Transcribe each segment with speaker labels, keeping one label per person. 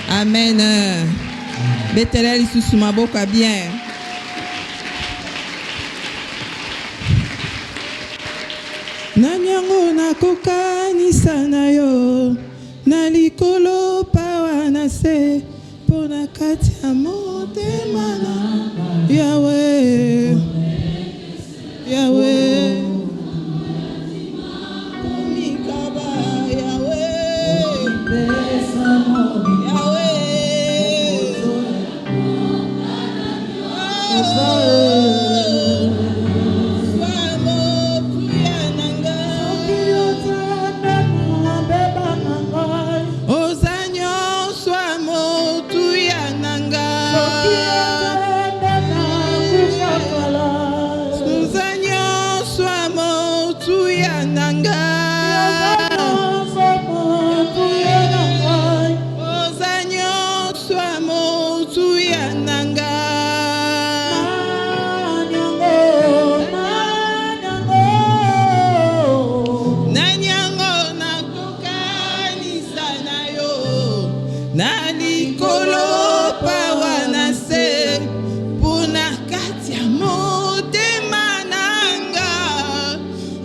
Speaker 1: Amen. Betelel lisusu maboko bien. Nanyango nakokanisa na yo na likolo pawa na se pona kati ya motema na Yahweh Yahweh komikaba Yahweh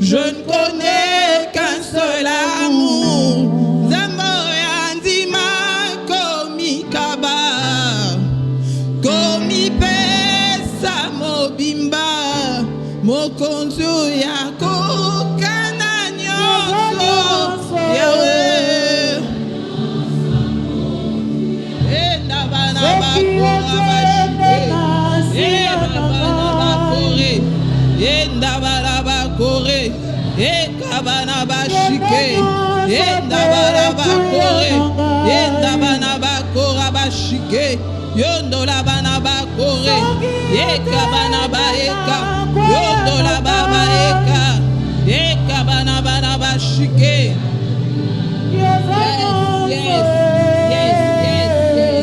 Speaker 1: Je ne connais qu'un seul amour. Zamboyandima komikaba, komipesa mobimba, mokonzo yako kananyoso. Yahweh, enda bana bakora bashike, enda bana bakore, enda bana bakore. Ekabana bashike, enda bana bakore, enda bana bakora bashike, yondo la bana bakore, ekabana baeka, yondo la baba eka, ekabana bana bashike. Yes, yes, yes, yes, yes.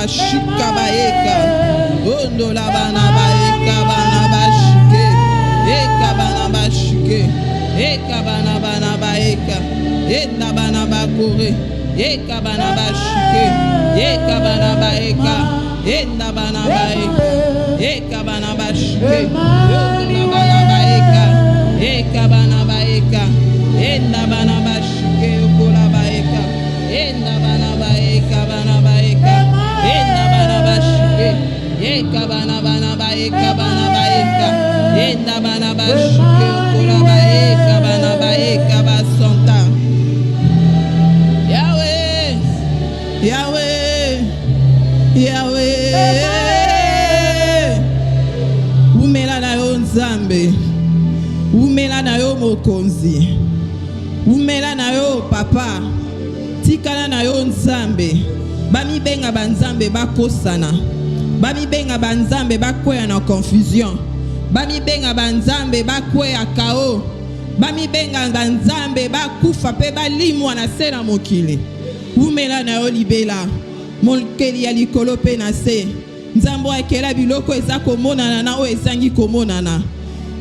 Speaker 1: Shikabaeka, ondo la bana baeka bana bashike, eka bana bashike, eka bana bana baeka, enda bana bakore, eka bana bashike, eka bana baeka, enda bana baeka, eka bana bashike, ondo la bana baeka, eka bana baeka, enda bana bashike, okola baeka, enda bana baeka bana baeka. Enda bana bashike, eka bana bana baeka bana baeka, enda bana bashike, okula baeka bana baeka basonta. Yahweh, Yahweh, Yahweh. Umela na yo nzambe, umela na yo mokonzi, umela na yo papa, tikala na yo nzambe. Bami benga banzambe bakosana, bami benga banzambe bakweya na confusion, bami benga banzambe bakweya kao, bami benga banzambe bakufa pe balimwa na se na mokili. Umela na yo libela, molkeli ya likolo pe na se. Nzambo akela biloko eza komonana na o ezangi komonana.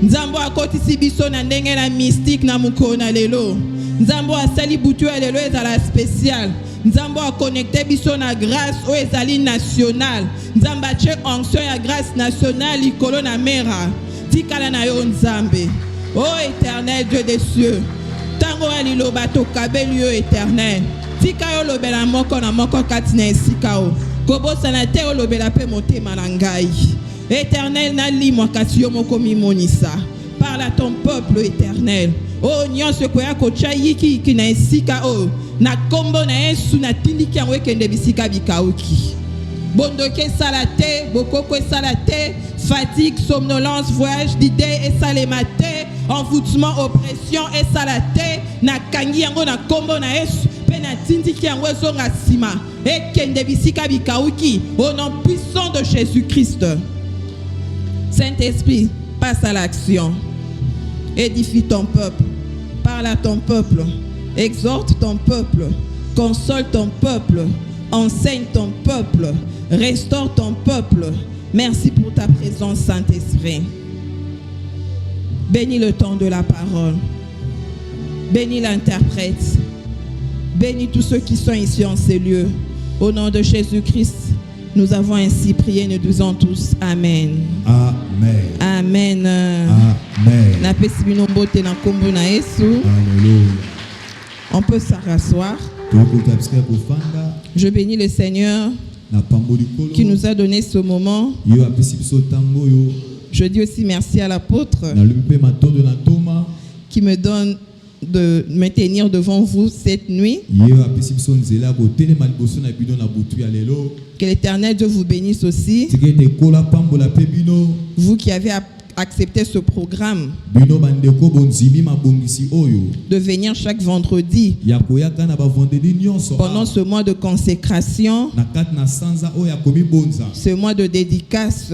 Speaker 1: Nzambo akotisi biso na ndenge na mystique na mukona lelo. Nzambo asali butu ya lelo ezala spécial. Nzambo a connecté biso na grâce o ezali national. Nzambo a che onction ya grâce nationale likolo na mera. Tikala na yo nzambe. Ô éternel Dieu des cieux. Tango aliloba to kabeli yo éternel. Tika yo lobela moko na moko kati na esika o. Kobosana te o lobela pe motema na ngai. Éternel na limwa kasi yo moko mimonisa. Parle à ton peuple éternel. o nyonso koya kotia yiki na esika o na kombo na Yesu na tindiki yango ekende bisika bikauki. Bondoke salate, bokoko salate, fatigue, somnolence, voyage d'idées et salemate, envoûtement, oppression et salate, na kangi yango na kombo na Yesu, pe na tindiki yango ezonga sima, ekende bisika bikauki, au nom puissant de Jésus-Christ. Saint-Esprit, passe à l'action. Édifie ton peuple, parle à ton peuple, exhorte ton peuple, console ton peuple, enseigne ton peuple, restaure ton peuple. Merci pour ta présence, Saint-Esprit. Bénis le temps de la parole. Bénis l'interprète. Bénis tous ceux qui sont ici en ces lieux. Au nom de Jésus-Christ, nous avons ainsi prié, nous disons tous Amen.
Speaker 2: Amen.
Speaker 1: Amen.
Speaker 2: Amen.
Speaker 1: Alléluia. On peut s'asseoir. Je bénis le Seigneur qui nous a donné ce moment. Je dis aussi merci à l'apôtre qui me donne de me tenir devant vous cette nuit. Que l'Éternel Dieu vous bénisse aussi. Vous qui avez accepté ce programme de venir chaque vendredi pendant ce mois de consécration, ce mois de dédicace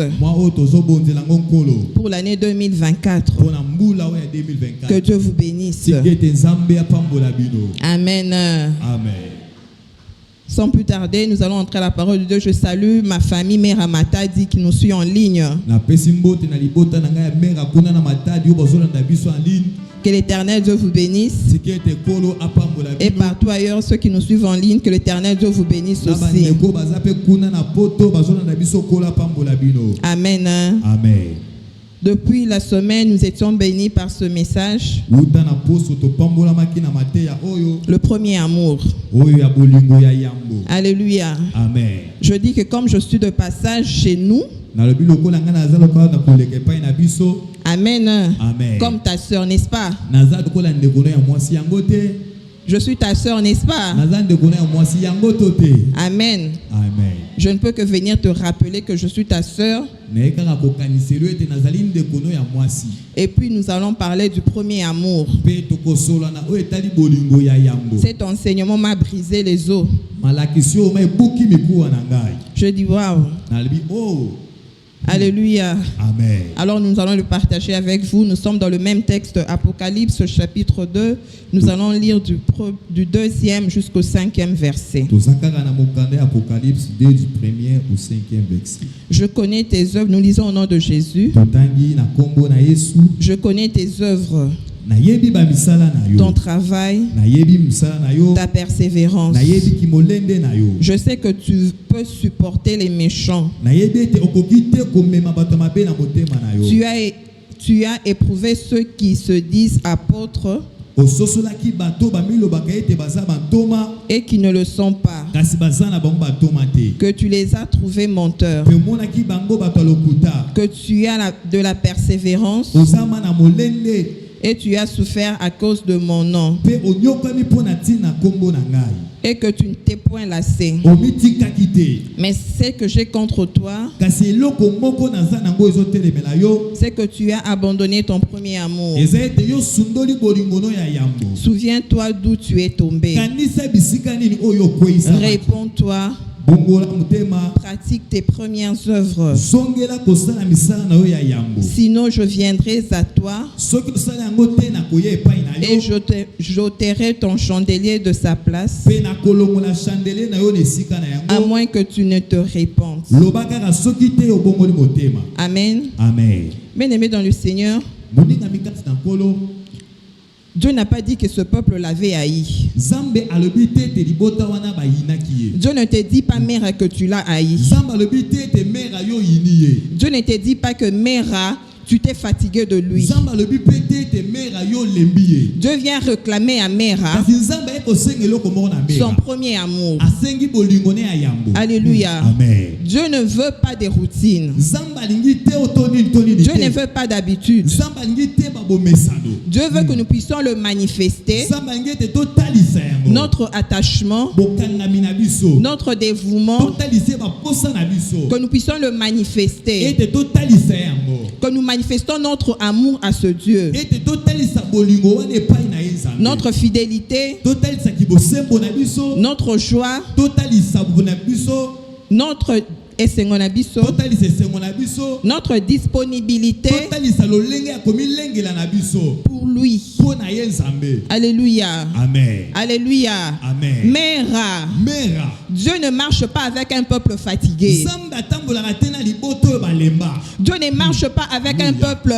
Speaker 1: pour l'année 2024. Que Dieu vous bénisse. Amen.
Speaker 2: Amen.
Speaker 1: Sans plus tarder, nous allons entrer à la parole de Dieu. Je salue ma famille Mère Matadi qui nous suit en ligne. Que l'Éternel Dieu vous bénisse. Et partout ailleurs, ceux qui nous suivent en ligne, que l'Éternel Dieu vous bénisse aussi. Amen.
Speaker 2: Amen.
Speaker 1: Depuis la semaine, nous étions bénis par ce message. Le premier amour. Alléluia.
Speaker 2: Amen.
Speaker 1: Je dis que comme je suis de passage chez nous, Amen.
Speaker 2: Amen.
Speaker 1: Comme ta sœur, n'est-ce pas? Je suis ta sœur, n'est-ce pas? Amen.
Speaker 2: Amen.
Speaker 1: Je ne peux que venir te rappeler que je suis ta sœur. Et puis nous allons parler du premier amour. Cet enseignement m'a brisé les os. Je dis waouh. Alléluia.
Speaker 2: Amen.
Speaker 1: Alors nous allons le partager avec vous. Nous sommes dans le même texte, Apocalypse chapitre 2. Nous allons lire du 2e jusqu'au 5e verset.
Speaker 2: Apocalypse 2 du 1er au 5e verset.
Speaker 1: Je connais tes œuvres. Nous lisons au nom de Jésus. Je connais tes œuvres, ton travail, ta persévérance. Je sais que tu peux supporter les méchants. Tu as éprouvé ceux qui se disent apôtres et qui ne le sont pas, que tu les as trouvés menteurs, que tu as de la persévérance et tu as souffert à cause de mon nom, et que tu ne t'es point lassé. Mais ce que j'ai contre toi, c'est que tu as abandonné ton premier amour. Souviens-toi d'où tu es tombé. Réponds-toi. Pratique tes premières œuvres. Sinon je viendrai à toi et j'ôterai ton chandelier de sa place, à moins que tu ne te répandes. Amen.
Speaker 2: Amen.
Speaker 1: Bien-aimé dans le Seigneur, Dieu n'a pas dit que ce peuple l'avait haï. Dieu ne te dit pas Mère que tu l'as haï. Dieu ne te dit pas que Mère tu t'es fatigué de lui.
Speaker 2: Nzamba lobi pete te mera yo lembiye.
Speaker 1: Dieu vient réclamer à Mera
Speaker 2: Kasi nzamba eko sengelo komona mera.
Speaker 1: son premier amour.
Speaker 2: Asengi bolingone ya yambo.
Speaker 1: Alléluia.
Speaker 2: Amen.
Speaker 1: Dieu ne veut pas des routines.
Speaker 2: Nzamba lingi te otoni toni ni.
Speaker 1: Dieu ne veut pas d'habitude.
Speaker 2: Nzamba lingi te babomesado.
Speaker 1: Dieu veut que nous puissions le manifester.
Speaker 2: Nzamba lingi te totalisa yango.
Speaker 1: Notre attachement,
Speaker 2: Bokangami na biso.
Speaker 1: notre dévouement,
Speaker 2: Totalise ba posa na biso.
Speaker 1: que nous puissions le manifester.
Speaker 2: Ete totalisa yango.
Speaker 1: Que nous manifestons notre amour à ce Dieu.
Speaker 2: Ete totalisa bolingo wana epai na ye Nzambe.
Speaker 1: Notre fidélité,
Speaker 2: Totalisa kibosembo na biso.
Speaker 1: notre joie,
Speaker 2: Totalisa buna biso.
Speaker 1: notre esengo na biso,
Speaker 2: Totalisa esengo na biso.
Speaker 1: notre disponibilité
Speaker 2: Totalisa lolenge ya komilengela na biso.
Speaker 1: pour lui.
Speaker 2: Po na ye Nzambe.
Speaker 1: Alléluia.
Speaker 2: Amen.
Speaker 1: Alléluia.
Speaker 2: Amen.
Speaker 1: Mera,
Speaker 2: Mera.
Speaker 1: Dieu ne marche pas avec un peuple fatigué.
Speaker 2: Nzambe atambolaka te na liboto oyo balemba.
Speaker 1: Dieu ne marche pas avec un peuple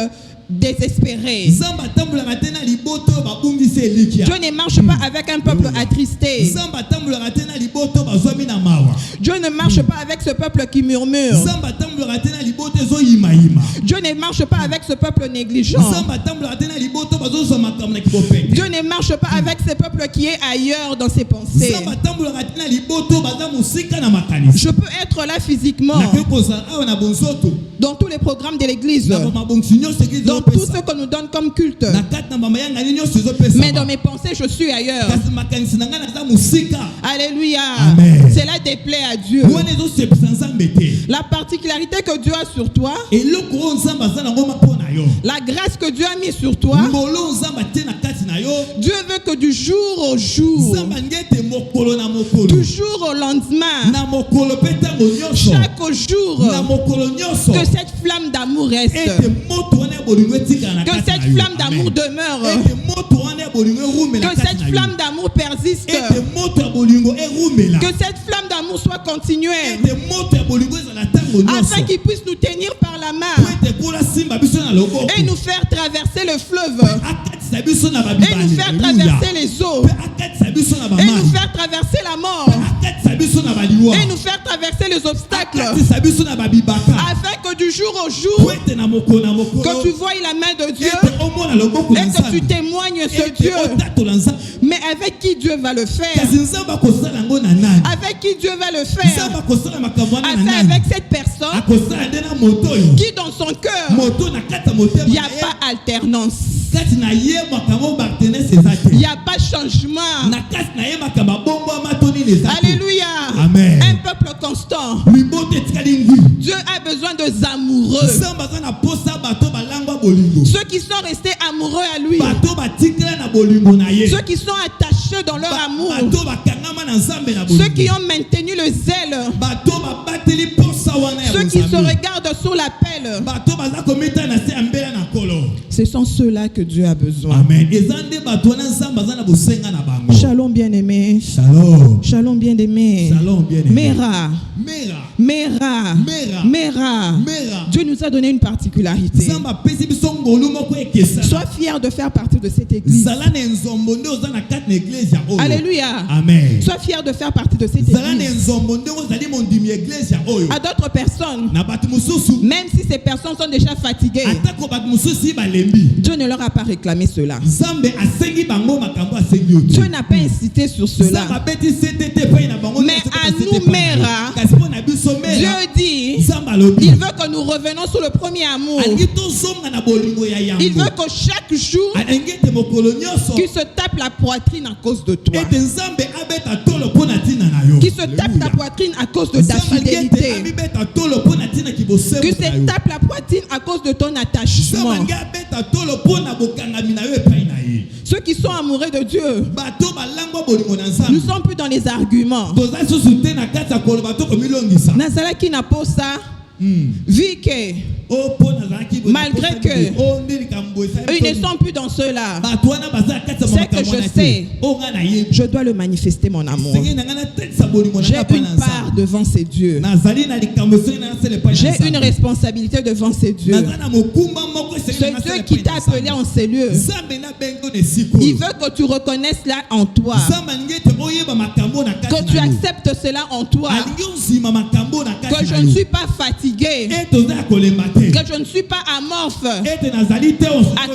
Speaker 1: désespéré.
Speaker 2: Nzambe atambolaka te na liboto oyo babungisi elikia.
Speaker 1: Dieu ne marche pas avec un peuple attristé.
Speaker 2: Nzambe atambolaka te na liboto bazwami na mawa.
Speaker 1: Dieu ne marche pas avec ce peuple qui murmure.
Speaker 2: Nzambe atambolaka te na liboto ezoyimayima.
Speaker 1: Dieu ne marche pas avec ce peuple négligent.
Speaker 2: Nzambe atambolaka te na liboto bazozwa makambo na kibopete.
Speaker 1: Dieu ne marche pas avec ce peuple qui est ailleurs dans ses pensées.
Speaker 2: Nzambe atambolaka te na liboto baza mosika na makanisi.
Speaker 1: Je peux être là physiquement
Speaker 2: nakoki kozala awa na bonzoto.
Speaker 1: dans tous les programmes de l'église,
Speaker 2: Na bamabongisi nyonso église
Speaker 1: dans tout
Speaker 2: ezopesa.
Speaker 1: ce qu'on nous donne comme culte.
Speaker 2: Na kati na bamayangani nyonso ezopesa.
Speaker 1: Mais dans mes pensées, je suis ailleurs.
Speaker 2: kasi makanisi na ngai naza mosika.
Speaker 1: Alléluia.
Speaker 2: Amen.
Speaker 1: Cela déplaît à Dieu.
Speaker 2: wana ezosepisa nzambe te.
Speaker 1: La particularité que Dieu a sur toi,
Speaker 2: eloko oyo nzambe aza nango mpo na yo.
Speaker 1: la grâce que Dieu a mis sur toi,
Speaker 2: ngolo nzambe atie na kati na yo.
Speaker 1: Dieu veut que du jour au jour,
Speaker 2: nzambe alingi ete mokolo na mokolo.
Speaker 1: du jour au lendemain,
Speaker 2: na mokolo mpe ntango nyonso.
Speaker 1: chaque jour,
Speaker 2: na mokolo nyonso.
Speaker 1: que cette flamme d'amour reste,
Speaker 2: ete moto wana ya bolingo etikala na
Speaker 1: que
Speaker 2: kati
Speaker 1: cette
Speaker 2: na yo.
Speaker 1: flamme d'amour
Speaker 2: Amen.
Speaker 1: demeure,
Speaker 2: ete moto wana ya bolingo erumela
Speaker 1: que
Speaker 2: kati
Speaker 1: cette
Speaker 2: na yo.
Speaker 1: flamme d'amour persiste,
Speaker 2: ete moto ya bolingo erumela.
Speaker 1: que cette flamme d'amour soit continuée,
Speaker 2: ete moto ya bolingo ezala ntango
Speaker 1: afin
Speaker 2: nyonso.
Speaker 1: qu'il puisse nous tenir par la
Speaker 2: po
Speaker 1: main
Speaker 2: ete kola simba biso na loboko.
Speaker 1: et nous faire traverser le fleuve,
Speaker 2: akatisa biso na
Speaker 1: et
Speaker 2: babibale.
Speaker 1: nous faire
Speaker 2: Alléluia.
Speaker 1: traverser les eaux,
Speaker 2: Pe akatisa biso na
Speaker 1: et
Speaker 2: bamai.
Speaker 1: nous faire traverser la mort,
Speaker 2: akatisa biso na baliwa.
Speaker 1: et nous faire traverser les obstacles,
Speaker 2: akatisa biso na babibaka.
Speaker 1: afin que du jour au
Speaker 2: po
Speaker 1: jour,
Speaker 2: ete na mokolo na mokolo.
Speaker 1: que tu vois la main de Dieu
Speaker 2: ete omona loboko na
Speaker 1: et que tu
Speaker 2: nzambe.
Speaker 1: témoignes ce
Speaker 2: ete
Speaker 1: Dieu.
Speaker 2: otatola nzambe.
Speaker 1: Mais avec qui Dieu va le faire?
Speaker 2: kasi nzambe akosala yango na nani.
Speaker 1: Avec qui Dieu va le
Speaker 2: nzambe
Speaker 1: faire?
Speaker 2: akosala makambo wana na
Speaker 1: Afin
Speaker 2: nani.
Speaker 1: avec cette personne
Speaker 2: akosala nde na moto oyo.
Speaker 1: qui dans son cœur,
Speaker 2: moto na kati ya motema
Speaker 1: il n'y a
Speaker 2: na ye.
Speaker 1: pas alternance,
Speaker 2: kati na ye makambo bartenese eza te.
Speaker 1: il n'y a pas changement.
Speaker 2: na kati na ye makambo abongo amatoni eza te.
Speaker 1: Alléluia.
Speaker 2: Amen.
Speaker 1: Un peuple constant.
Speaker 2: liboto etikali ngwi.
Speaker 1: Dieu a besoin de amoureux.
Speaker 2: nzambe aza na posa bato balangwa bolingo.
Speaker 1: Ceux qui sont restés amoureux à lui.
Speaker 2: bato batikala na bolingo na ye.
Speaker 1: Ceux qui sont attachés dans leur amour.
Speaker 2: bato bakangama na nzambe na
Speaker 1: Ceux
Speaker 2: bolingo.
Speaker 1: qui ont maintenu le zèle.
Speaker 2: bato babateli posa wana ya
Speaker 1: Ceux qui se
Speaker 2: Nzambe.
Speaker 1: regardent sur la pelle.
Speaker 2: bato baza komita na se ya mbela na kolo.
Speaker 1: Ce sont ceux-là que Dieu a besoin.
Speaker 2: amen. eza nde bato wana nzambe aza na bosenga na bango.
Speaker 1: Shalom bien-aimé.
Speaker 2: Shalom.
Speaker 1: Shalom bien-aimé.
Speaker 2: Shalom bien-aimé.
Speaker 1: Mera.
Speaker 2: Mera.
Speaker 1: Mera.
Speaker 2: Mera.
Speaker 1: Mera.
Speaker 2: Mera.
Speaker 1: Dieu nous a donné une particularité.
Speaker 2: nzambe apesi biso ngolu moko ekesana.
Speaker 1: Sois fier de faire partie de cette église.
Speaker 2: zala na nzombo nde oza na kati na eglise ya oyo.
Speaker 1: Alléluia.
Speaker 2: amen.
Speaker 1: Sois fier de faire partie de cette
Speaker 2: zala na
Speaker 1: église.
Speaker 2: nzombo nde ozali mondimi eglise ya oyo.
Speaker 1: À d'autres personnes,
Speaker 2: na bato mosusu.
Speaker 1: même si ces personnes sont déjà fatiguées,
Speaker 2: atako bato mosusu balembi.
Speaker 1: Dieu ne leur a pas réclamé cela.
Speaker 2: nzambe asengi bango makambo asengi yo te.
Speaker 1: Dieu n'a pas insisté sur
Speaker 2: nzambe
Speaker 1: cela.
Speaker 2: abeti sete te epai na bango.
Speaker 1: Mais à nous, Mera,
Speaker 2: kasi mpo na biso
Speaker 1: Dieu
Speaker 2: mera.
Speaker 1: dit,
Speaker 2: nzambe alobi.
Speaker 1: il veut que nous revenions sur le premier amour.
Speaker 2: alingi tozonga na bolingo ya yango.
Speaker 1: Il veut que chaque jour,
Speaker 2: alingi ete mokolo nyonso.
Speaker 1: qu'il se tape la poitrine à cause de toi.
Speaker 2: ete nzambe abeta tolo mpo na ntina na yo.
Speaker 1: Qu'il se tape ta poitrine à cause de ta
Speaker 2: nzambe alingi ete
Speaker 1: fidélité.
Speaker 2: abibeta tolo mpo na ntina kibosembo
Speaker 1: Que
Speaker 2: na
Speaker 1: se
Speaker 2: yo.
Speaker 1: tape la poitrine à cause de ton
Speaker 2: nzambe
Speaker 1: attachement.
Speaker 2: alingi abeta tolo mpo na bokangami na yo epai na ye.
Speaker 1: Ceux qui sont amoureux de Dieu,
Speaker 2: bato balangwa bolingo na
Speaker 1: nous ne
Speaker 2: nzambe.
Speaker 1: sommes plus dans les arguments.
Speaker 2: toza susu te na kati ya koloba to komilongisa.
Speaker 1: Nazalaki na posa, vu que
Speaker 2: o mpo nazalaki boye
Speaker 1: Malgré
Speaker 2: na
Speaker 1: que
Speaker 2: posa boye. O ndeli kambo esali
Speaker 1: ils ne
Speaker 2: toni.
Speaker 1: sont plus dans cela,
Speaker 2: bato wana baza na kati ya
Speaker 1: C'est que
Speaker 2: makambo
Speaker 1: je
Speaker 2: wana
Speaker 1: sais.
Speaker 2: te. o nga na yebi.
Speaker 1: je dois le manifester mon amour.
Speaker 2: senge na nga natetisa bolingo na
Speaker 1: J'ai
Speaker 2: nga mpa
Speaker 1: une
Speaker 2: na
Speaker 1: part
Speaker 2: nzambe.
Speaker 1: devant ces dieux.
Speaker 2: nazali na likambo esenge na nga sele epai na
Speaker 1: J'ai
Speaker 2: nzambe.
Speaker 1: une responsabilité devant ces dieux.
Speaker 2: naza na mokumba moko esenge
Speaker 1: Ce
Speaker 2: na nga sele
Speaker 1: Dieu qui
Speaker 2: epai
Speaker 1: t'a
Speaker 2: na
Speaker 1: appelé
Speaker 2: nzambe.
Speaker 1: en ces lieux,
Speaker 2: nzambe nabengi yo na esika
Speaker 1: il
Speaker 2: oyo.
Speaker 1: veut que tu reconnaisses là en toi,
Speaker 2: nzambe alingi ete oyeba makambo na
Speaker 1: que
Speaker 2: kati
Speaker 1: tu
Speaker 2: na yo.
Speaker 1: acceptes cela en toi,
Speaker 2: alingi ozima makambo na
Speaker 1: que
Speaker 2: kati
Speaker 1: je
Speaker 2: na
Speaker 1: ne
Speaker 2: yo.
Speaker 1: suis pas fatigué,
Speaker 2: ete oza ya kolemba te.
Speaker 1: que je ne suis pas amorphe à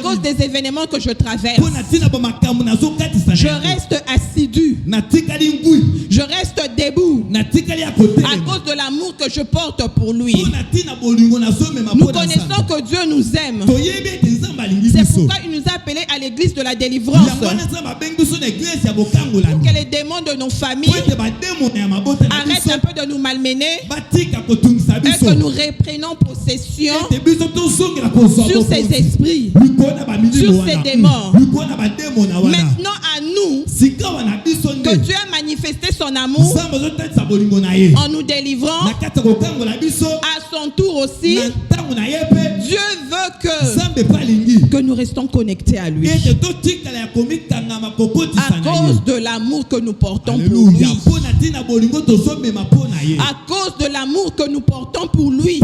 Speaker 1: cause des événements que je traverse. Je reste assidu. Je reste debout à cause de l'amour que je porte pour lui. Nous connaissons que Dieu nous aime. C'est pourquoi il nous a appelés à l'église de la délivrance. Pour que les démons de nos familles arrêtent un peu de nous malmener et que nous reprenons possession sur ces esprits, sur ces démons. Maintenant à nous que Dieu a manifesté son amour en nous délivrant. À son tour aussi, Dieu veut que nous restons connectés à lui à cause de l'amour que nous portons pour lui. À cause de l'amour que nous portons pour lui,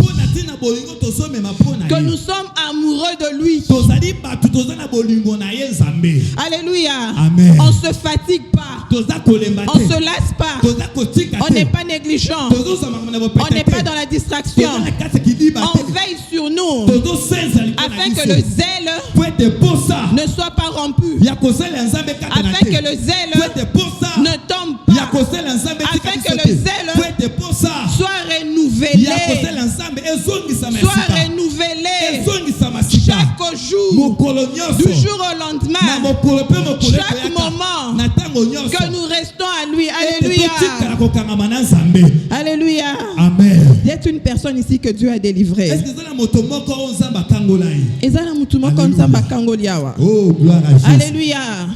Speaker 1: que nous sommes amoureux de lui. Alléluia.
Speaker 2: Amen.
Speaker 1: On ne se fatigue pas, on ne se lasse pas, on n'est pas négligent, on n'est pas dans la distraction. On veille sur nous afin que le zèle ne soit pas rompu, afin que le zèle ne tombe pas, afin que le zèle soit renouvelé, chaque jour, du jour au lendemain, chaque moment que nous restons à lui. Alléluia. Alléluia.
Speaker 2: Amen.
Speaker 1: Il y a une personne ici que Dieu a délivrée.
Speaker 2: Oh, gloire à Jésus.
Speaker 1: Alléluia.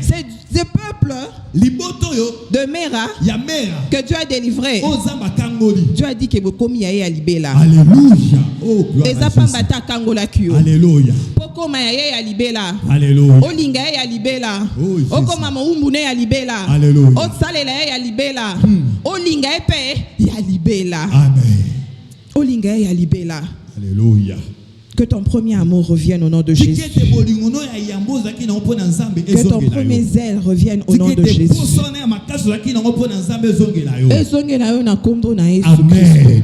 Speaker 1: C'est le peuple de Mera que Dieu a délivré. Dieu a dit que vous commis à libéla.
Speaker 2: Alléluia. Oh, gloire à Jésus. Alléluia.
Speaker 1: Poko maye ya libela.
Speaker 2: Alléluia.
Speaker 1: Olinga ya libela.
Speaker 2: Oh,
Speaker 1: Oko mama umbune ya libela.
Speaker 2: Alléluia.
Speaker 1: Otsalela ya libela. Olinga epe ya libela.
Speaker 2: Amen.
Speaker 1: Olinga ya libela.
Speaker 2: Alléluia.
Speaker 1: Que ton premier amour revienne au nom de Jésus. Que ton premier zèle revienne au nom de Jésus.
Speaker 2: Amen.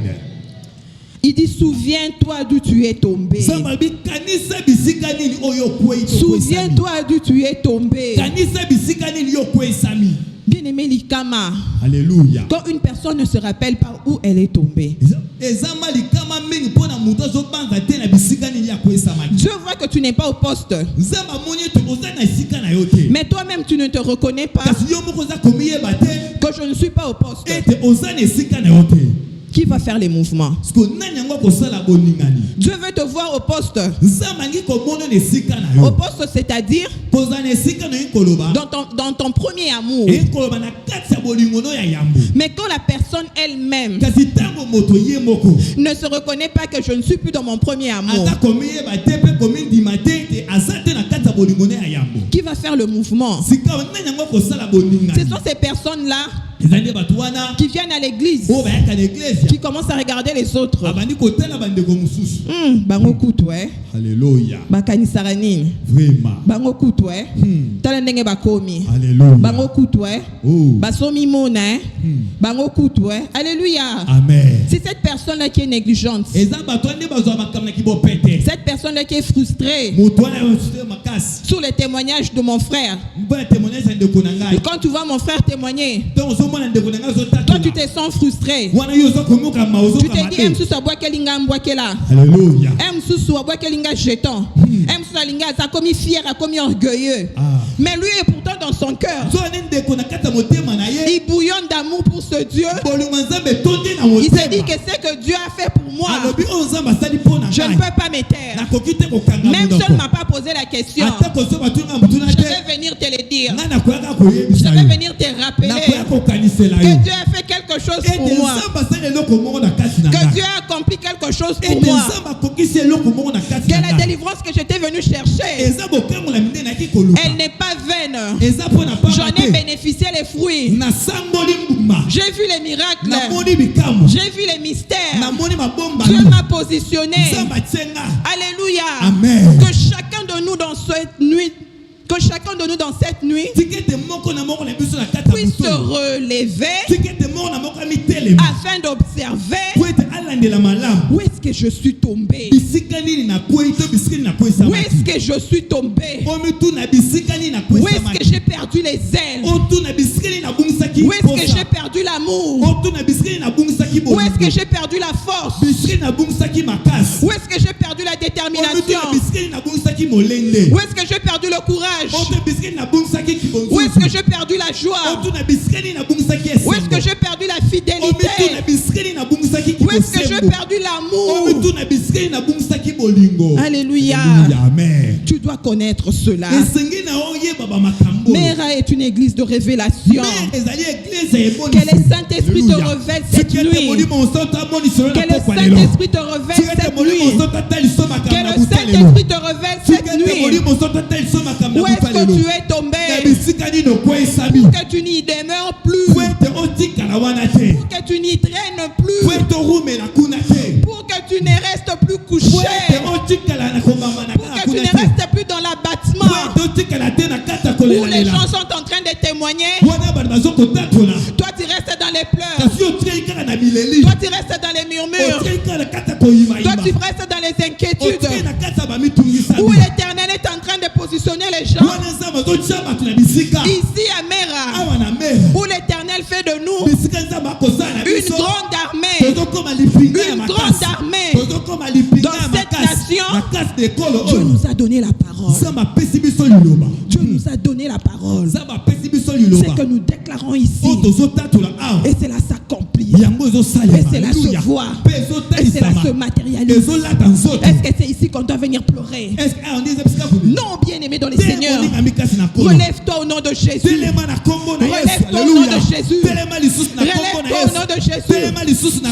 Speaker 1: Il dit, souviens-toi d'où tu es tombé. Souviens-toi d'où tu es tombé. Bien-aimé Likama.
Speaker 2: Alléluia.
Speaker 1: Quand une personne ne se rappelle pas où elle est tombée, Dieu voit que tu n'es pas au poste. Mais toi-même tu ne te reconnais pas que je ne suis pas au poste. Qui va faire les mouvements? Dieu veut te voir au poste. Au poste, c'est-à-dire dans ton premier amour. Mais quand la personne elle-même ne se reconnaît pas que je ne suis plus dans mon premier amour, qui va faire le mouvement? Ce sont ces personnes-là qui viennent à l'église, qui commencent à regarder les autres. Bango kutwe.
Speaker 2: Alléluia.
Speaker 1: Bakanisarani.
Speaker 2: Vraiment.
Speaker 1: Bango kutwe. Tala ndenge bakomi.
Speaker 2: Alléluia.
Speaker 1: Bango kutwe. Basomi mona. Bango kutwe. Alléluia.
Speaker 2: Amen.
Speaker 1: C'est cette personne-là qui est négligente. Cette personne-là qui est frustrée sur les témoignages de mon frère. Et quand tu vois mon frère témoigner, toi tu te sens frustré. Tu te dis, M. Sousou Kelinga Mbwakela.
Speaker 2: Alléluia.
Speaker 1: M. Sousou Kelinga jeton. M. Sousou a commis fier, a commis orgueilleux. Mais lui est pourtant dans son cœur. Il bouillonne d'amour pour ce Dieu. Il se dit que c'est que Dieu a fait pour moi, je ne peux pas me taire. Même si on ne m'a pas posé la question, je vais venir te le dire. Je vais venir te rappeler que Dieu a fait quelque chose pour moi, que Dieu a accompli quelque chose pour moi, que la délivrance que j'étais venu chercher, elle n'est pas vaine. J'en ai bénéficié les fruits. J'ai vu les miracles, j'ai vu les mystères. Dieu m'a positionné. Alléluia.
Speaker 2: Amen.
Speaker 1: Que chacun de nous dans cette nuit, puisse se relever afin d'observer Où est-ce que je suis tombé? Où est-ce que je suis tombé? Où est-ce que j'ai perdu les ailes? Où est-ce que j'ai perdu l'amour? Où est-ce que j'ai perdu la force? Où est-ce que j'ai perdu la détermination? Où est-ce que j'ai perdu le courage? Où est-ce que j'ai perdu la joie? Où est-ce que j'ai perdu la fidélité? Où est-ce que j'ai perdu l'amour? Alléluia. Tu dois connaître cela. Mera est une église de révélation. Que le Saint-Esprit te révèle cette nuit. Que le Saint-Esprit te révèle cette nuit. Que le Saint-Esprit te révèle cette nuit. Où est-ce que tu es tombé? Pour que tu n'y demeures plus. Pour que tu n'y traînes plus. Pour que tu ne restes plus couché. Pour que tu ne restes plus dans l'abattement. Où les gens sont en train de témoigner. Toi tu restes dans les pleurs. Toi tu restes dans les murmures. Toi tu restes dans les inquiétudes. Où l'Éternel est en train de positionner les gens. Ici à Mera. Où l'Éternel fait de nous une grande armée. Une grande armée. Dans cette nation, Dieu nous a donné la parole. Dieu nous a donné la parole. C'est que nous déclarons ici. Et cela s'accomplit. Et cela se voit. Et cela se matérialise. Est-ce que c'est ici qu'on doit venir pleurer? Non, bien-aimé dans les Seigneurs. Relève-toi au nom de Jésus. Relève-toi au nom de Jésus. Relève-toi au nom de Jésus.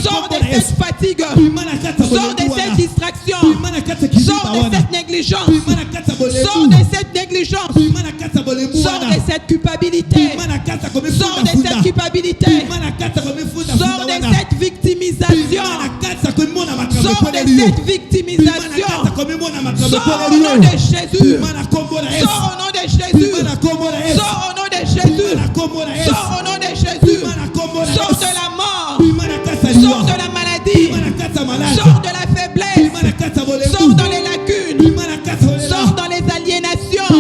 Speaker 1: Sors de cette fatigue. Sors de cette distraction. Sors de cette négligence. Sors de cette négligence. Sors de cette culpabilité. Sors de cette culpabilité. Sors de cette victimisation. Sors de cette victimisation. Sors au nom de Jésus. Sors au nom de Jésus. Sors au nom de Jésus. Sors au nom de Jésus. Sors de la mort. Sors de la maladie. Sors de la faiblesse. Sors dans les lacunes. Sors dans les aliénations.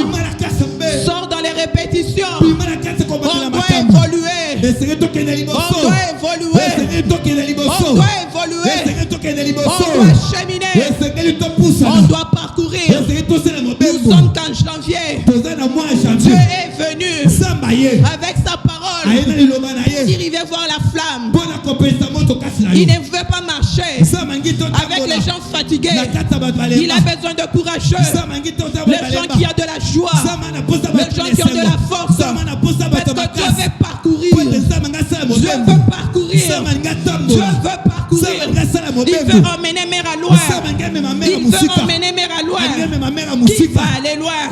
Speaker 1: Sors dans les répétitions. On doit évoluer. On doit évoluer. On doit évoluer. On doit cheminer. On doit parcourir. Nous sommes qu'en janvier. Dieu est venu avec sa parole. Il veut voir la flamme. Il ne veut pas marcher avec les gens fatigués. Il a besoin de courageux. Les gens qui ont de la joie. Les gens qui ont de la force. Parce que Dieu veut parcourir. Dieu veut parcourir. Dieu veut parcourir. Il veut emmener Mera loin. Il veut emmener Mera loin. Qui va aller loin?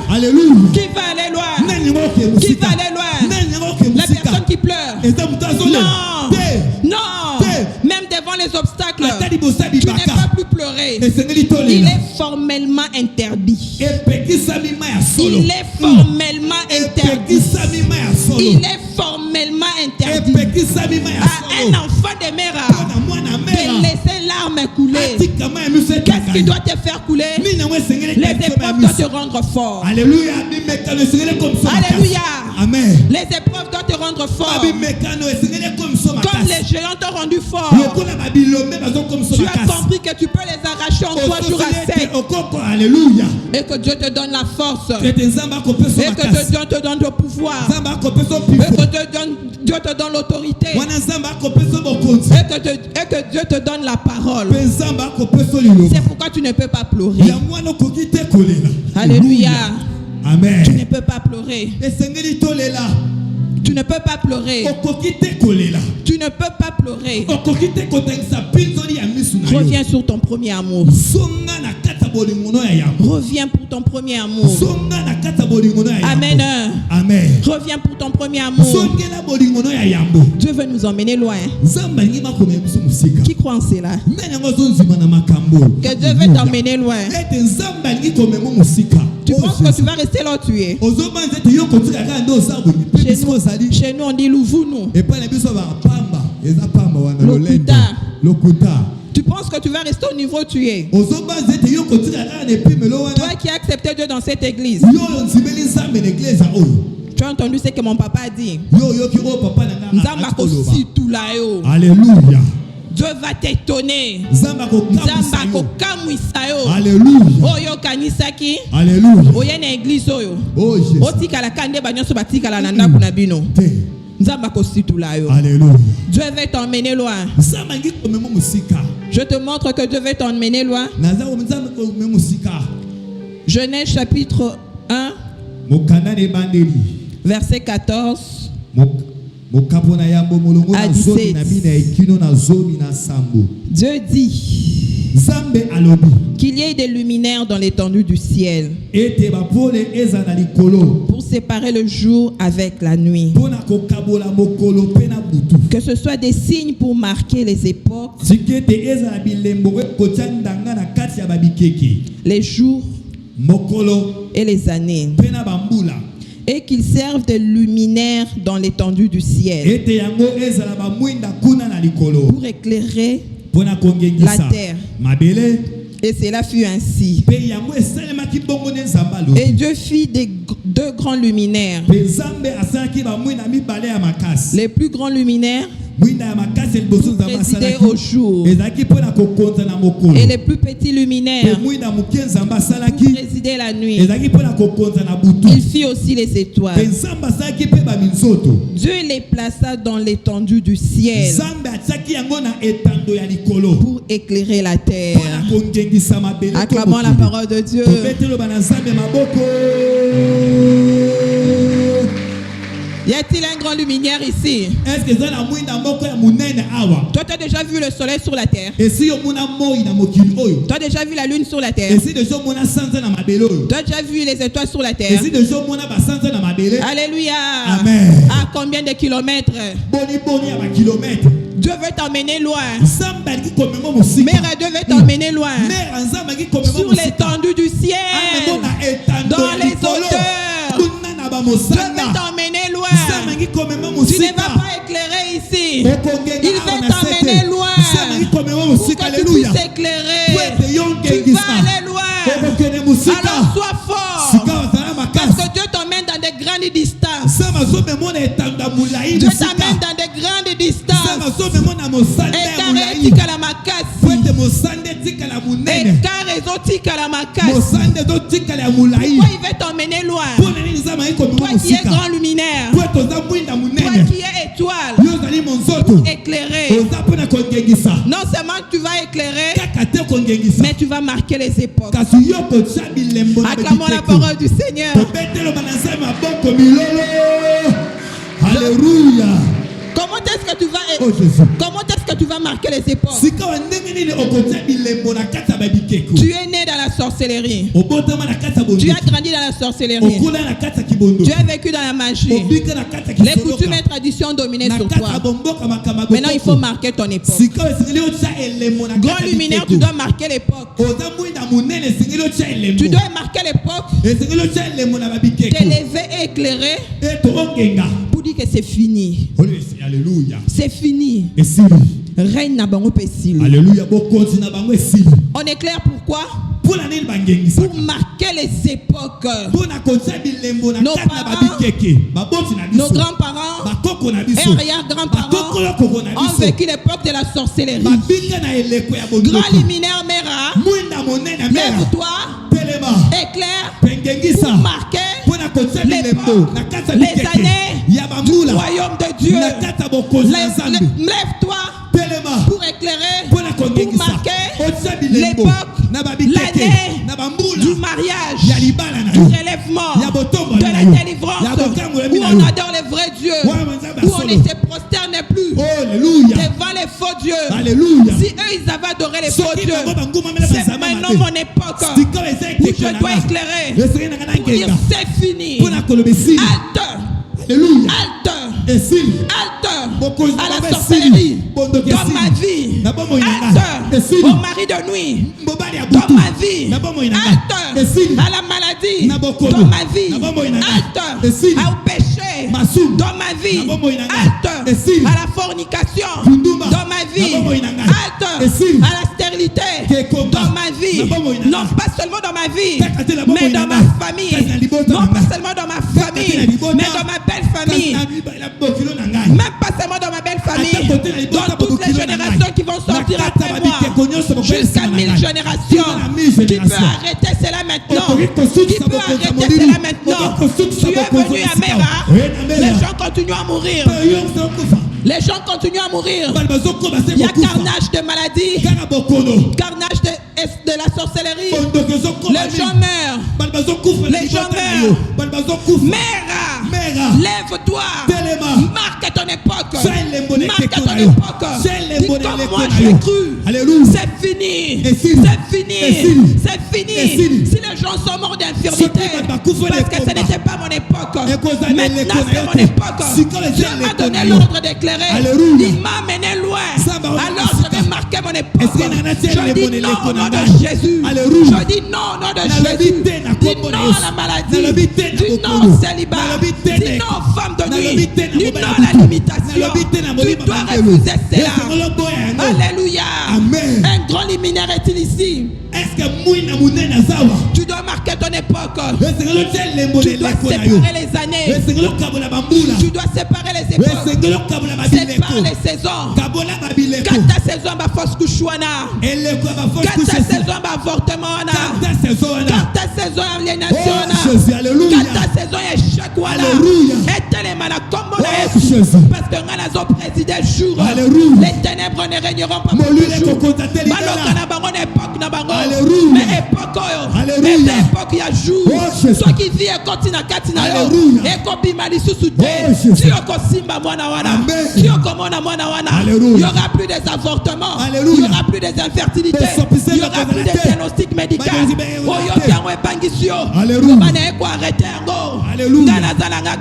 Speaker 1: Qui va aller loin? Qui va aller loin? La personne qui pleure. Non. Non. Même devant les obstacles, tu n'es pas plus pleurer. Il est formellement interdit. Il est formellement interdit. Il est formellement interdit à un enfant de Mera de laisser l'arme couler. Qu'est-ce qui doit te faire couler? Les épreuves doivent te rendre fort.
Speaker 2: Alléluia.
Speaker 1: Alléluia.
Speaker 2: Amen.
Speaker 1: Les épreuves doivent te rendre fort. Comme les géants t'ont rendu fort. Tu as compris que tu peux les arracher en 3 jours à 7.
Speaker 2: Alléluia.
Speaker 1: Et que Dieu te donne la force. Et que Dieu te donne le pouvoir. Et que Dieu te donne l'autorité. Et que Dieu te donne la parole. C'est pourquoi tu ne peux pas pleurer. Alléluia.
Speaker 2: Amen.
Speaker 1: Tu ne peux pas pleurer. Tu ne peux pas pleurer. Tu ne peux pas pleurer. Reviens sur ton premier amour. Reviens pour ton premier amour. Amen.
Speaker 2: Amen.
Speaker 1: Reviens pour ton premier amour. Dieu veut nous emmener loin. Qui croit en cela? Que Dieu veut t'emmener loin. Tu penses que tu vas rester là où tu es? Chez nous on dit Louvounou. Tu penses que niveau où tu es.
Speaker 2: Ozoba zete yo kotika na epimelo wana.
Speaker 1: Toi qui as accepté Dieu dans cette église.
Speaker 2: Yo nzibeli nzambe na église oyo.
Speaker 1: Tu as entendu ce que mon papa a dit.
Speaker 2: Yo ki o papa na nga.
Speaker 1: Nzamba ko situlayo.
Speaker 2: Alléluia.
Speaker 1: Dieu va t'étonner.
Speaker 2: Nzamba ko
Speaker 1: kamwisa yo.
Speaker 2: Alléluia.
Speaker 1: Oyo kanisaki.
Speaker 2: Alléluia.
Speaker 1: Oye na église oyo.
Speaker 2: Oh Jésus.
Speaker 1: Otikala kande banyoso batikala na ndako na bino. Nzamba ko situlayo.
Speaker 2: Alléluia.
Speaker 1: Dieu veut t'emmener loin.
Speaker 2: Nzamba ngi ko memo musika.
Speaker 1: Je te montre que Dieu veut t'emmener loin.
Speaker 2: Naza ko nzamba ko memo musika.
Speaker 1: Genèse chapitre 1.
Speaker 2: Mokana ne bandeli.
Speaker 1: Verset 14
Speaker 2: à 17.
Speaker 1: Dieu dit qu'il y ait des luminaires dans l'étendue du ciel pour séparer le jour avec la nuit. Que ce soit des signes pour marquer les époques, les jours et les années. Et qu'ils servent de luminaires dans l'étendue du ciel pour éclairer la terre. Et cela fut ainsi. Et Dieu fit deux grands luminaires. Les plus grands luminaires présidaient au jour. Et les plus petits luminaires présidaient la nuit. Il fit aussi les étoiles. Dieu les plaça dans l'étendue du ciel pour éclairer la terre. Acclamons la parole de Dieu. Y a-t-il un grand luminaire ici? Toi, tu as déjà vu le soleil sur la terre? Tu as déjà vu la lune sur la terre? Tu as déjà vu les étoiles sur la terre? Alléluia.
Speaker 2: Amen.
Speaker 1: À combien de kilomètres? Dieu veut t'emmener loin. Mère, Dieu veut t'emmener loin. Sur l'étendue du ciel. Dans les hauteurs. Dieu veut t'emmener loin. Tu ne vas pas éclairer ici. Il veut t'emmener loin. Pour que tu puisses éclairer. Tu vas aller loin. Alors sois fort. Parce que Dieu t'emmène dans de grandes distances. Dieu t'emmène dans de grandes distances. Pourquoi il veut t'emmener loin? Toi qui es grand luminaire, toi qui es étoile, pour éclairer. Non seulement tu vas éclairer, mais tu vas marquer les époques. Acclamons la parole du Seigneur.
Speaker 2: Alléluia.
Speaker 1: Comment est-ce que tu vas comment est-ce que tu vas marquer les époques? Tu es né dans la sorcellerie. Tu as grandi dans la sorcellerie. Tu as vécu dans la magie. Les coutumes et traditions dominaient sur toi. Maintenant, il faut marquer ton époque. Grand luminaire, tu dois marquer l'époque. Tu dois marquer l'époque. T'élever et éclairer pour dire que c'est fini.
Speaker 2: Alléluia.
Speaker 1: C'est fini. Règne na bango pesili.
Speaker 2: Alléluia.
Speaker 1: On éclaire pourquoi? Pour marquer les époques. Nos parents, nos grands-parents et arrière-grands-parents ont vécu l'époque de la sorcellerie. Grand luminaire Mera, lève-toi, éclaire pour marquer l'époque, les années du royaume de Dieu. Lève-toi pour éclairer, pour marquer l'époque, l'année du mariage, du relèvement, de la délivrance, où on adore les vrais dieux, où on ne se prosterne plus devant les faux dieux. Si eux ils avaient adoré les faux dieux, c'est maintenant mon époque où je dois éclairer pour dire c'est fini. Halte, halte, à la sorcellerie dans ma vie, halte au mari de nuit dans ma vie, halte à la maladie dans ma vie, halte au péché dans ma vie, halte à la fornication dans ma vie, halte à la stérilité l'infirmité dans ma vie, non pas seulement dans ma vie, mais dans ma famille, non pas seulement dans ma famille, mais dans ma belle famille, même pas seulement dans ma belle famille, dans toutes les générations qui vont sortir après moi, jusqu'à 1000 générations. Qui peut arrêter cela maintenant? Qui peut arrêter cela maintenant? Tu es venu à Mera, les gens continuent à mourir. Les gens continuent à mourir. Il y a carnage de maladies, carnage de la sorcellerie. Les gens meurent. Les gens meurent. Mera, lève-toi. Marque ton époque. Marque ton époque. Dis comme moi j'ai cru. C'est fini. C'est fini. C'est fini. Si les gens sont morts d'infirmité, parce que ce n'était pas mon époque. Maintenant c'est mon époque. Dieu m'a donné l'ordre d'éclairer. Il m'a mené loin. Alors je vais marquer mon époque. Je dis non au nom de Jésus. Je dis non au nom de Jésus. Dis non à la maladie. Dis non au célibat. Dis non aux femmes de nuit. Dis non à la limitation. Tu dois refuser cela. Alléluia. Un grand liminaire est-il ici? Tu dois marquer ton époque. Tu dois séparer les années. Tu dois séparer les époques. Sépare les saisons. Quand ta saison va force couchouana. Quand ta saison va avortement. Quand ta saison est aliénation. Quand ta saison est échec. Et les manas comme parce que nous avons présidé le jour. Les ténèbres ne régneront pas pour toujours. Mais époque, il y a jour. Ceux qui vivent et continuent à Katina, et comme Malisu Soudé, Dieu Kosimba Mwana, Dieu Komona Mwana, il n'y aura plus des avortements, il n'y aura plus des infertilités, il n'y aura plus des diagnostics médicaux. Alléluia.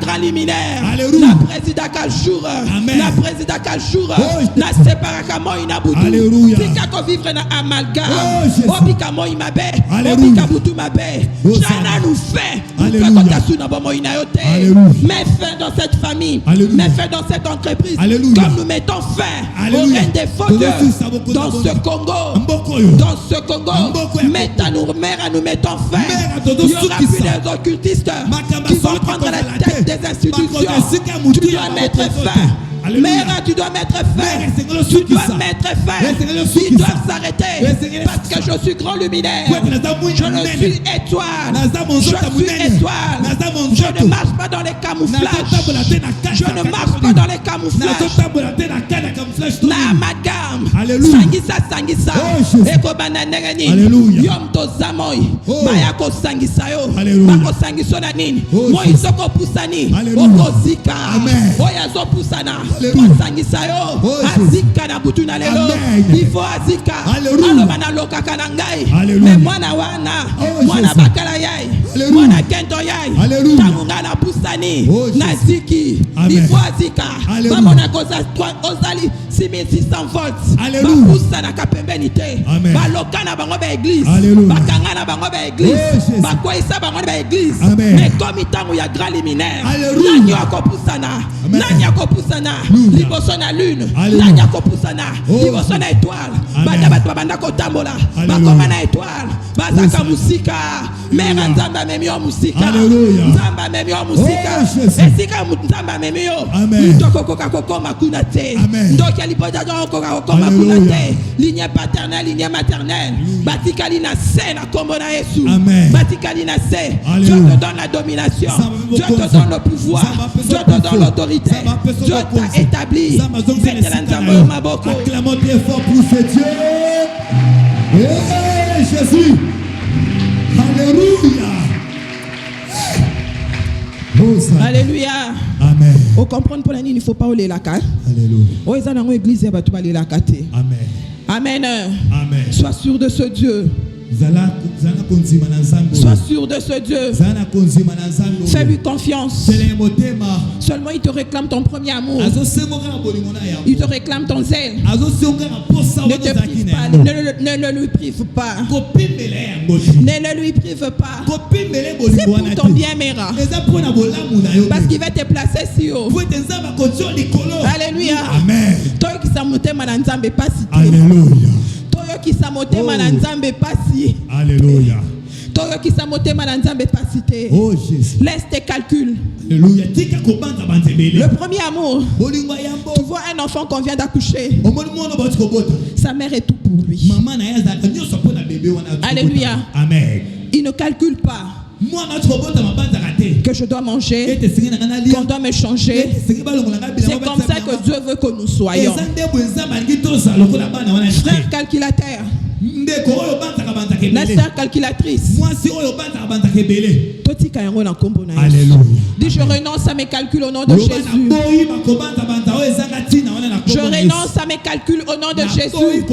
Speaker 1: Grand liminaire, la président quel jour, la président quel jour, la séparation inabutu, tika ko vivre na amalgame, obika mo imabe, obika butu mabe, jana nous fait, nous kasu na bomo inayote, mets fin dans cette famille, mets fin dans cette entreprise, comme nous mettons fin au règne des faux dieux dans ce Congo, mère, nous mettons fin, il n'y aura plus des occultistes qui vont prendre la tête des institutions. Tu dois mettre fin. Mère, tu dois mettre fin. Tu dois mettre fin. Ils doivent s'arrêter. Parce que je suis grand luminaire. Je suis étoile. Je suis étoile. Je ne marche pas dans les camouflages. Je ne marche pas dans les camouflages. L'amalgame. Sangisa. Eko bananegani. Yom to zamoy. Bayako sangisa yo. Bako sangiso na nini. Moisoko pusani. Oko zika. Oyazo pusana. Azika na butu na lelo. Il faut azika. Aloba na loka kanangai. Mais mwana wana, mwana bakala yai, mwana kento yai. Tangunga na pusani, na ziki. Il faut azika. Maman na kosa ozali 6600 volts. Bapusa na kapembenite. Baloka na bango ba église. Bakanga na bango ba église. Bakoisa bango ba église. Mais comme itangu ya grand liminaire. Nani akopusana. Nani akopusana. Liboso na lune. Nani akopusana. Liboso na étoile. Banda batwa banda kotambola. Bakoma na étoile. Bazaka musika. Mera nzamba memio musika. Nzamba memio musika. Esika nzamba memio. Ndoko koka kokoma kuna te. Ndoki alipoja koka kokoma kuna te. Ligne paternelle, ligne maternelle. Batikali na se na kombo na Yesu. Batikali na se. Dieu te donne la domination. Dieu te donne le pouvoir. Dieu te donne l'autorité. Dieu t'a établi.
Speaker 2: Acclamons bien fort pour ce Dieu. Hey, Jésus. Alléluia.
Speaker 1: Alléluia.
Speaker 2: Amen.
Speaker 1: On comprend pour l'année, il ne faut pas aller la carte.
Speaker 2: Alléluia.
Speaker 1: On est dans l'église, il va tout aller la carte.
Speaker 2: Amen.
Speaker 1: Amen.
Speaker 2: Amen.
Speaker 1: Sois sûr de ce Dieu. Sois sûr de ce Dieu. Fais-lui confiance. Seulement il te réclame ton premier amour. Il te réclame ton zèle. Ne te prive pas. Ne le lui prive pas. Ne le lui prive pas. C'est pour ton bien, Mera. Parce qu'il va te placer si haut. Alléluia.
Speaker 2: Amen.
Speaker 1: Toi qui s'en monté, madame, pas cité.
Speaker 2: Alléluia.
Speaker 1: Toi Toyo kisamotema na nzambe pasi.
Speaker 2: Alléluia.
Speaker 1: Toyo kisamotema na nzambe pasi te.
Speaker 2: Oh Jésus.
Speaker 1: Laisse tes calculs.
Speaker 2: Alléluia. Tika kobanda banzebele.
Speaker 1: Le premier amour.
Speaker 2: Bolingo yambo.
Speaker 1: Tu vois un enfant qu'on vient d'accoucher.
Speaker 2: Omonimono boti kobota.
Speaker 1: Sa mère est tout pour lui.
Speaker 2: Maman na yaza nyoso pona bébé wana.
Speaker 1: Alléluia.
Speaker 2: Amen.
Speaker 1: Il ne calcule pas
Speaker 2: Moi na kobota mabanda raté.
Speaker 1: que je dois manger, qu'on doit me changer. C'est comme ça que Dieu veut que nous soyons. Frère calculateur, la sœur calculatrice.
Speaker 2: Alléluia.
Speaker 1: Dis, je renonce à mes calculs au nom de Jésus. Je renonce à mes calculs au nom de Jésus.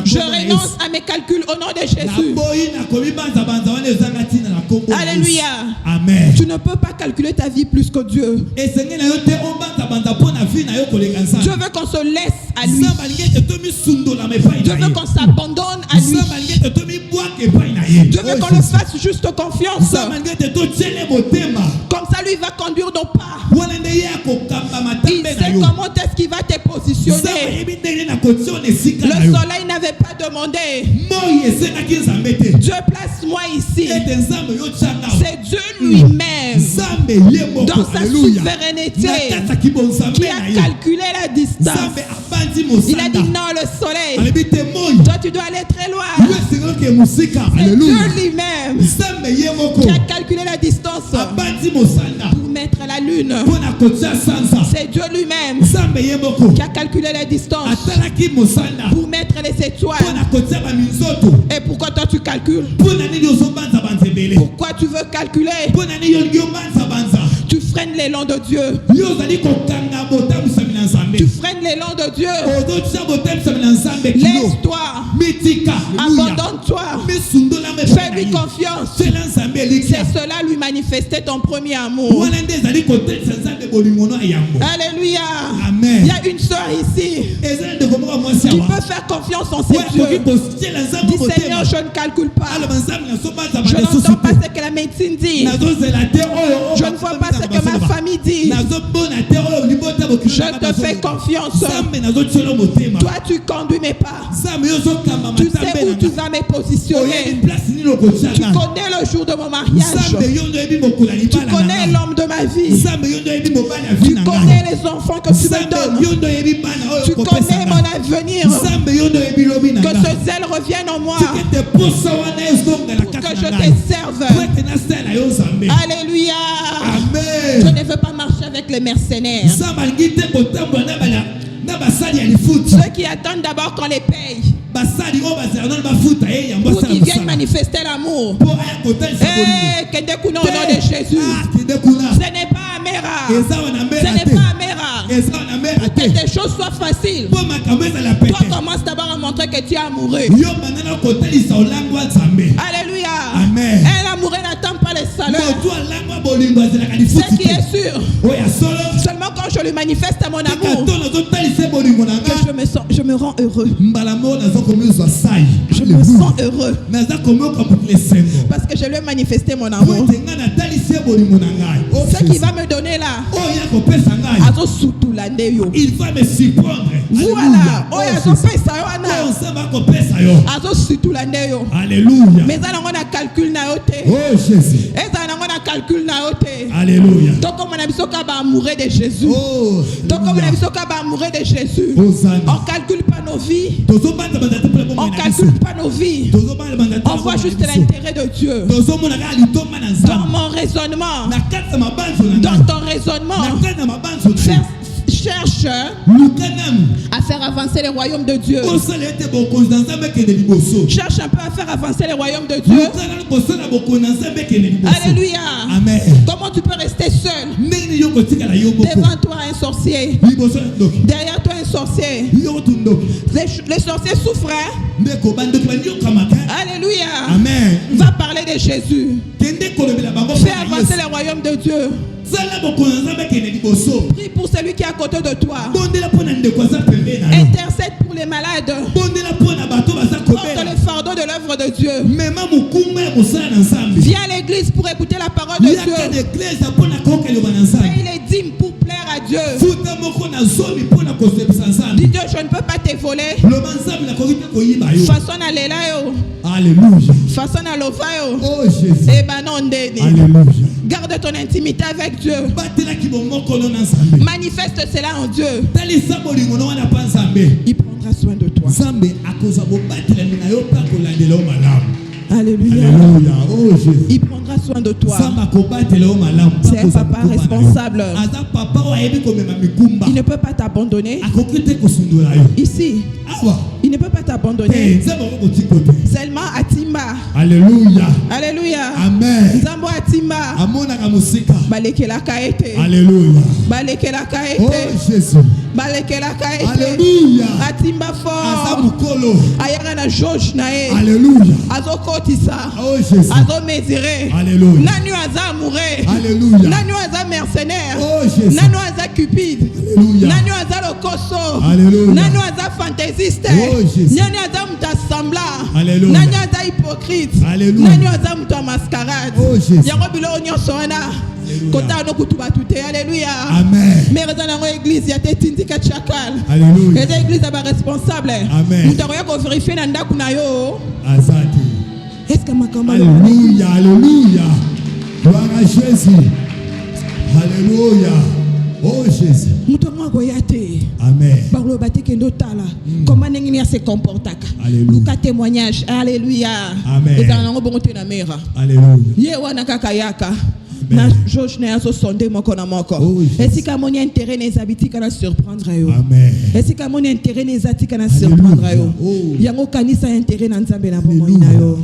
Speaker 1: Je renonce à mes calculs au nom de Jésus. Alléluia.
Speaker 2: Amen.
Speaker 1: Tu ne peux pas calculer ta vie plus que Dieu. Dieu veut qu'on se laisse à lui. Dieu veut qu'on s'abandonne à lui. Dieu veut qu'on le fasse juste confiance. Comme ça, lui va conduire nos pas. Il sait comment est-ce qu'il va te positionner. Le soleil n'avait pas demandé. Dieu place-moi ici. C'est Dieu lui-même, dans sa souveraineté, qui a calculé la distance. Il a dit non, le soleil, toi tu dois aller très loin. C'est Dieu lui-même qui a calculé la distance pour mettre la lune. C'est Dieu lui-même qui a calculé la distance pour mettre les étoiles. Et pourquoi toi tu calcules? Pourquoi tu veux calculer? Tu freines l'élan de Dieu. Tu freines l'élan de Dieu. Laisse-toi. Abandonne-toi. Fais-lui confiance. C'est cela lui manifester ton premier amour. Alléluia.
Speaker 2: Amen.
Speaker 1: Il y a une soeur ici qui peut faire confiance en ses dieux. Dis Seigneur, je ne calcule pas. Je n'entends pas ce que la médecine dit. Je ne vois pas ce que ma famille dit. Je te fais confiance. Toi, tu conduis mes pas. Tu sais où tu vas me positionner. Tu connais le jour de mon mariage. Tu connais l'homme de ma vie. Tu connais les enfants que tu me donnes. Tu connais mon avenir. Que ce zèle revienne en moi. Pour que je te serve. Alléluia. Je ne veux pas marcher avec les mercenaires. Ceux qui attendent d'abord qu'on les paye pour qu'ils viennent manifester l'amour. Au nom de Jésus. Ce n'est pas Améra. Ce n'est pas Améra. Pour que tes choses soient faciles, toi commence d'abord à montrer que tu es amoureux. Alléluia.
Speaker 2: Amen.
Speaker 1: Un amoureux n'attend pas les salaires. Ce qui est sûr, seulement quand je lui manifeste mon amour, que je me rends heureux. Je me sens heureux parce que je lui ai manifesté mon amour. Ce qui va me donner là,
Speaker 2: il va me surprendre.
Speaker 1: Voilà.
Speaker 2: Alléluia.
Speaker 1: Mais on a calcul na yote.
Speaker 2: Oh Jésus.
Speaker 1: On a calcul na yote.
Speaker 2: Alléluia.
Speaker 1: Donc comme on a besoin d'amoureux de Jésus.
Speaker 2: Oh.
Speaker 1: Donc comme on a besoin d'amoureux de Jésus. On calcule pas nos vies. On calcule pas nos vies. On voit juste l'intérêt de Dieu. Dans mon raisonnement. Dans ton raisonnement. Cherche à faire avancer le royaume de Dieu. Cherche un peu à faire avancer le royaume de Dieu. Alléluia.
Speaker 2: Amen.
Speaker 1: Comment tu peux rester seul? Devant toi un sorcier. Derrière toi un sorcier. Les sorciers souffrent. Alléluia.
Speaker 2: Amen.
Speaker 1: Va parler de Jésus. Fais avancer le royaume de Dieu. Prie pour celui qui est à côté de toi. Intercède pour les malades. Porte le fardeau de l'œuvre de Dieu. Viens à l'église pour écouter la parole de Dieu. Paye les dîmes pour plaire à Dieu. Dis Dieu, je ne peux pas te voler.
Speaker 2: Alléluia.
Speaker 1: Façon à l'élayo.
Speaker 2: Alléluia.
Speaker 1: Façon à l'ovayo.
Speaker 2: Oh Jésus.
Speaker 1: Eh ben non, Ndeni.
Speaker 2: Alléluia.
Speaker 1: Garde ton intimité avec Dieu. Manifeste cela en Dieu. Il prendra soin de toi. Alléluia.
Speaker 2: Alléluia. Oh Jésus.
Speaker 1: Il prendra soin de toi.
Speaker 2: C'est
Speaker 1: un papa responsable. Il ne peut pas t'abandonner. Ici, il ne peut pas t'abandonner. Seulement à Timba.
Speaker 2: Alléluia.
Speaker 1: Alléluia.
Speaker 2: Amen.
Speaker 1: Zambo à Timba. Baleke la kaete.
Speaker 2: Alléluia.
Speaker 1: Baleke la kaete.
Speaker 2: Oh Jésus.
Speaker 1: Baleke la kaete.
Speaker 2: Alléluia.
Speaker 1: À Timba fort. Ayara na George nae.
Speaker 2: Alléluia.
Speaker 1: Azo kotisa.
Speaker 2: Oh Jésus.
Speaker 1: Azo mesuré.
Speaker 2: Alléluia.
Speaker 1: Nanu aza amoureux.
Speaker 2: Alléluia.
Speaker 1: Nanu aza mercenaire.
Speaker 2: Oh Jésus.
Speaker 1: Nanu aza cupide.
Speaker 2: Alléluia.
Speaker 1: Nanu aza lokoso.
Speaker 2: Alléluia.
Speaker 1: Nanu aza fantaisiste.
Speaker 2: Oh Jésus.
Speaker 1: Nanu aza mutassembla.
Speaker 2: Alléluia.
Speaker 1: Nanu aza hypocrite.
Speaker 2: Alléluia.
Speaker 1: Nanu aza muta mascarade.
Speaker 2: Oh Jésus.
Speaker 1: Yango bilo nyonso wana. Kota no kutuba tute. Alléluia.
Speaker 2: Amen.
Speaker 1: Mais dans la église, il y a des tindika chakal.
Speaker 2: Alléluia.
Speaker 1: Et l'église est responsable.
Speaker 2: Amen.
Speaker 1: Nous devons vérifier dans ndaku na yo.
Speaker 2: Azati.
Speaker 1: Est-ce que ma campagne?
Speaker 2: Alléluia. Alléluia. Gloire à Jésus. Alléluia. Oh Jésus.
Speaker 1: Mutongo goyate.
Speaker 2: Amen.
Speaker 1: Parlo bate kendo tala. Comment n'engini se comportaka.
Speaker 2: Alléluia.
Speaker 1: Luka témoignage. Alléluia.
Speaker 2: Amen.
Speaker 1: Et dans l'ango bongote na mera.
Speaker 2: Alléluia.
Speaker 1: Ye wana kakayaka. Na George na yaso sonde moko na moko. Et si ka moni intérêt les habiti kana surprendre yo.
Speaker 2: Amen.
Speaker 1: Et si ka moni intérêt les habiti kana surprendre yo. Yango kanisa intérêt na nzambe na bomo ina yo.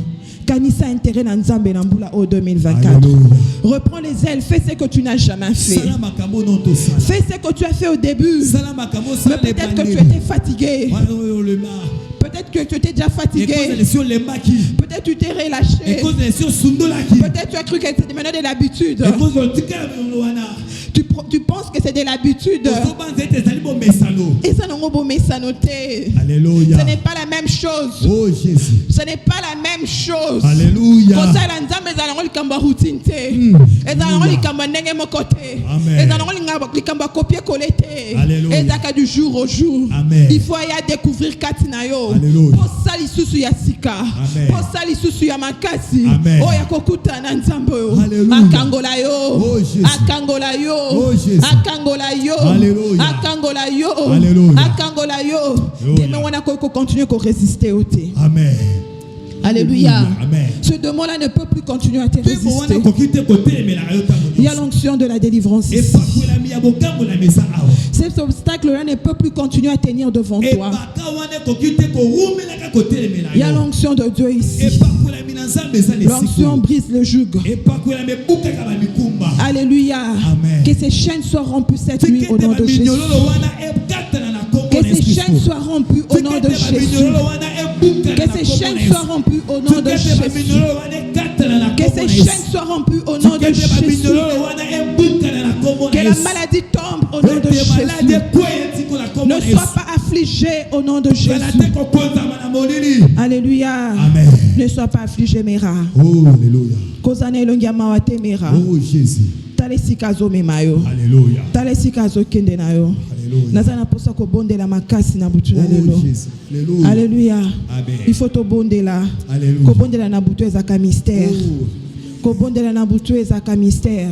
Speaker 1: Kanisa intérêt na nzambe na mbula au 2024. Reprends les ailes, fais ce que tu n'as jamais fait. Fais ce que tu as fait au début. Mais peut-être que tu étais fatigué. Peut-être que tu étais déjà fatigué. Peut-être que tu t'es relâché. Peut-être que tu as cru que c'était maintenant de l'habitude. Tu penses que c'est de l'habitude. Et ça
Speaker 2: Alléluia.
Speaker 1: Ce n'est pas la même chose.
Speaker 2: Oh Jésus.
Speaker 1: Ce n'est pas la même chose.
Speaker 2: Alléluia.
Speaker 1: Alléluia. Du jour au jour.
Speaker 2: Amen.
Speaker 1: Il faut aller découvrir Katinayo.
Speaker 2: Alléluia.
Speaker 1: Pour ça, l'issue ya sika. Pour ça, l'issue ya makasi.
Speaker 2: Amen.
Speaker 1: Oh ya kokuta na nzambo.
Speaker 2: Alléluia.
Speaker 1: Akangola yo.
Speaker 2: Oh Jésus.
Speaker 1: Akangola yo.
Speaker 2: Oh Jésus.
Speaker 1: Akangola yo.
Speaker 2: Alléluia.
Speaker 1: Akangola yo.
Speaker 2: Alléluia.
Speaker 1: Akangola yo. Demain on a continuer à résister au thé.
Speaker 2: Amen.
Speaker 1: Alléluia.
Speaker 2: Amen.
Speaker 1: Ce démon-là ne peut plus continuer à te résister. Il y a l'onction de la délivrance ici. Cet obstacle-là ne peut plus continuer à tenir devant toi. Il y a l'onction de Dieu ici. L'onction brise le joug. Alléluia.
Speaker 2: Amen.
Speaker 1: Que ces chaînes soient rompues cette nuit au nom de Jésus. Que ces chaînes soient rompues au nom de Jésus. Que ces chaînes soient rompues au nom de Jésus. Que ces chaînes soient rompues au nom de Jésus. Que la maladie tombe au nom de Jésus. Ne sois pas affligé au nom de Jésus. Alléluia.
Speaker 2: Amen.
Speaker 1: Ne sois pas affligé, Mera.
Speaker 2: Oh, alléluia.
Speaker 1: Oh
Speaker 2: Jésus.
Speaker 1: Alléluia. Nazana posa ko bondela makasi na butu na lelo. Alléluia. Il faut to bondela. Ko bondela na butu ezaka mystère. Ko bondela na butu ezaka mystère.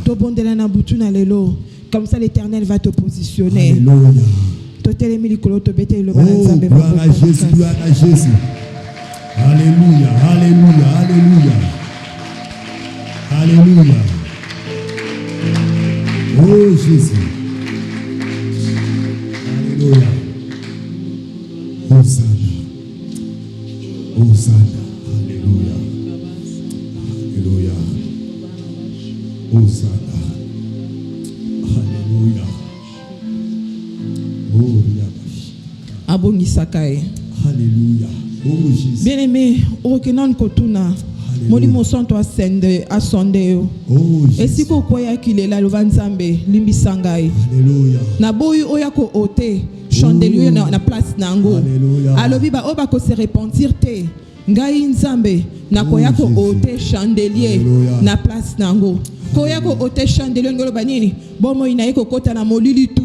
Speaker 1: To bondela na butu na lelo. Comme ça l'Éternel va te positionner.
Speaker 2: Alléluia.
Speaker 1: To telemi likolo to bete lo
Speaker 2: bana nzambe. Gloire à Jésus, gloire à Jésus. Alléluia, alléluia, alléluia. Alléluia. Oh Jésus. Alléluia. Hosanna. Hosanna. Alléluia. Alléluia. Hosanna. Alléluia. Oh,
Speaker 1: Abongisakae.
Speaker 2: Alléluia. Oh Jésus.
Speaker 1: Bien-aimé, Okenan Kotuna. Molimo santo ascende asonde.
Speaker 2: Oh Jésus.
Speaker 1: Et si ko koya kilela lovanzambe limbisangai.
Speaker 2: Alléluia.
Speaker 1: Na boyu oyako ote chandelier na place nango.
Speaker 2: Alléluia.
Speaker 1: Alobi ba oba ko se repentir te. Ngai nzambe na koya ko ote chandelier na place nango koya ko ote chandelier ngolo banini bomo ina eko kota na molili tu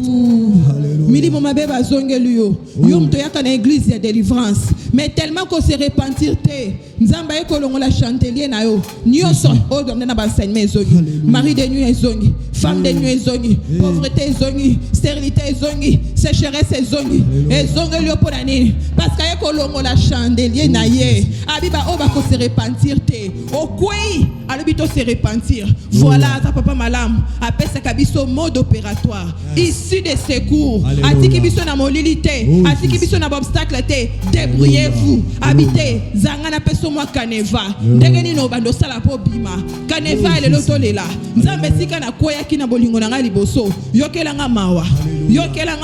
Speaker 1: milimo mabe bazongeli yo yo mto yaka na église ya délivrance mais tellement qu'on se repentir te nzamba eko longola chandelier na yo nyonso o domne na baenseignement ezongi mari de nuit ezongi femme de nuit ezongi pauvreté ezongi stérilité ezongi sécheresse ezongi ezongeli yo pona nini parce que eko longola chandelier na ye abiba o bako se repentir te okwei alobi to se repentir voilà ta papa malam apesa kabiso mode opératoire issu des secours atiki biso na molili te atiki biso na obstacle te débrouillez-vous habitez zanga na peso mwa kaneva ndenge nini obando sala po bima kaneva elelo tolela nzambe sika na koyaki na bolingo na ngai liboso yokelanga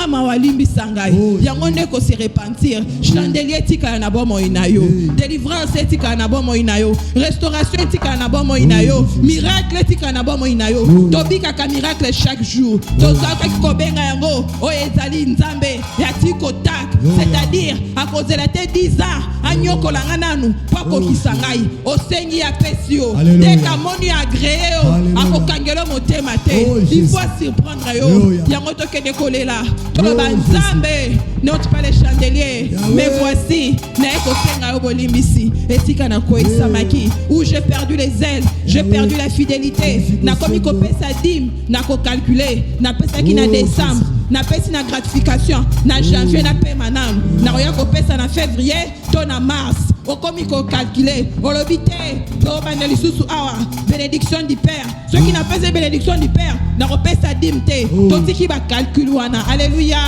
Speaker 1: mawa limbisa ngai yango nde ko se repentir chandelier tika na bomo inayo délivrance tika na bomo inayo restauration tika na bomo inayo miracle tika na bomo inayo tobika ka miracle chaque jour tozaka kobenga yango o ezali nzambe ya tiko tak c'est-à-dire à cause de la tête 10 ans anyokola ngananu pako kisangai osengi ya pesio deka moni agréé akokangelo motema te il faut surprendre yo yango tokende kolela toloba nzambe not pas les chandeliers mais voici na ekosenga yo bolimbisi etika na koisamaki où j'ai perdu les ailes j'ai perdu la fidélité na komi kopesa dim na ko calculer na pesa ki na décembre na pesi na gratification na janvier na paiement na roya ko pesa na février to na mars okomi ko calculer olobi te to bana lisusu awa bénédiction du père ceux qui n'a pas de bénédiction du père na ko pesa dim te to tiki ba calcul wana alléluia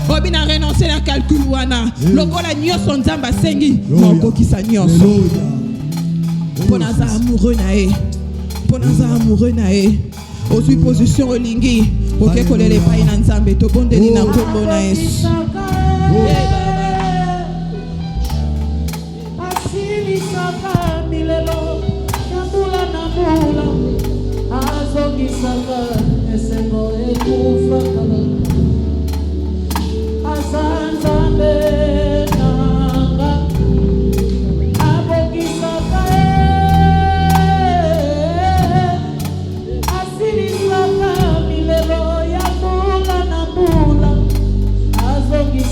Speaker 1: obi na renoncer na calcul wana lokola nyonso nzamba sengi mokokisa nyonso pona za amoureux na e pona za amoureux na e ozwi position olingi oke kolele pai na nzambe tobondeli na nkombo na Yesu
Speaker 3: asilisaka milelo nambula nambula azongisaka esengo ekufakala azanzambe nanga abokisaka asilisaka milelo ya mbula na mbula azongisaka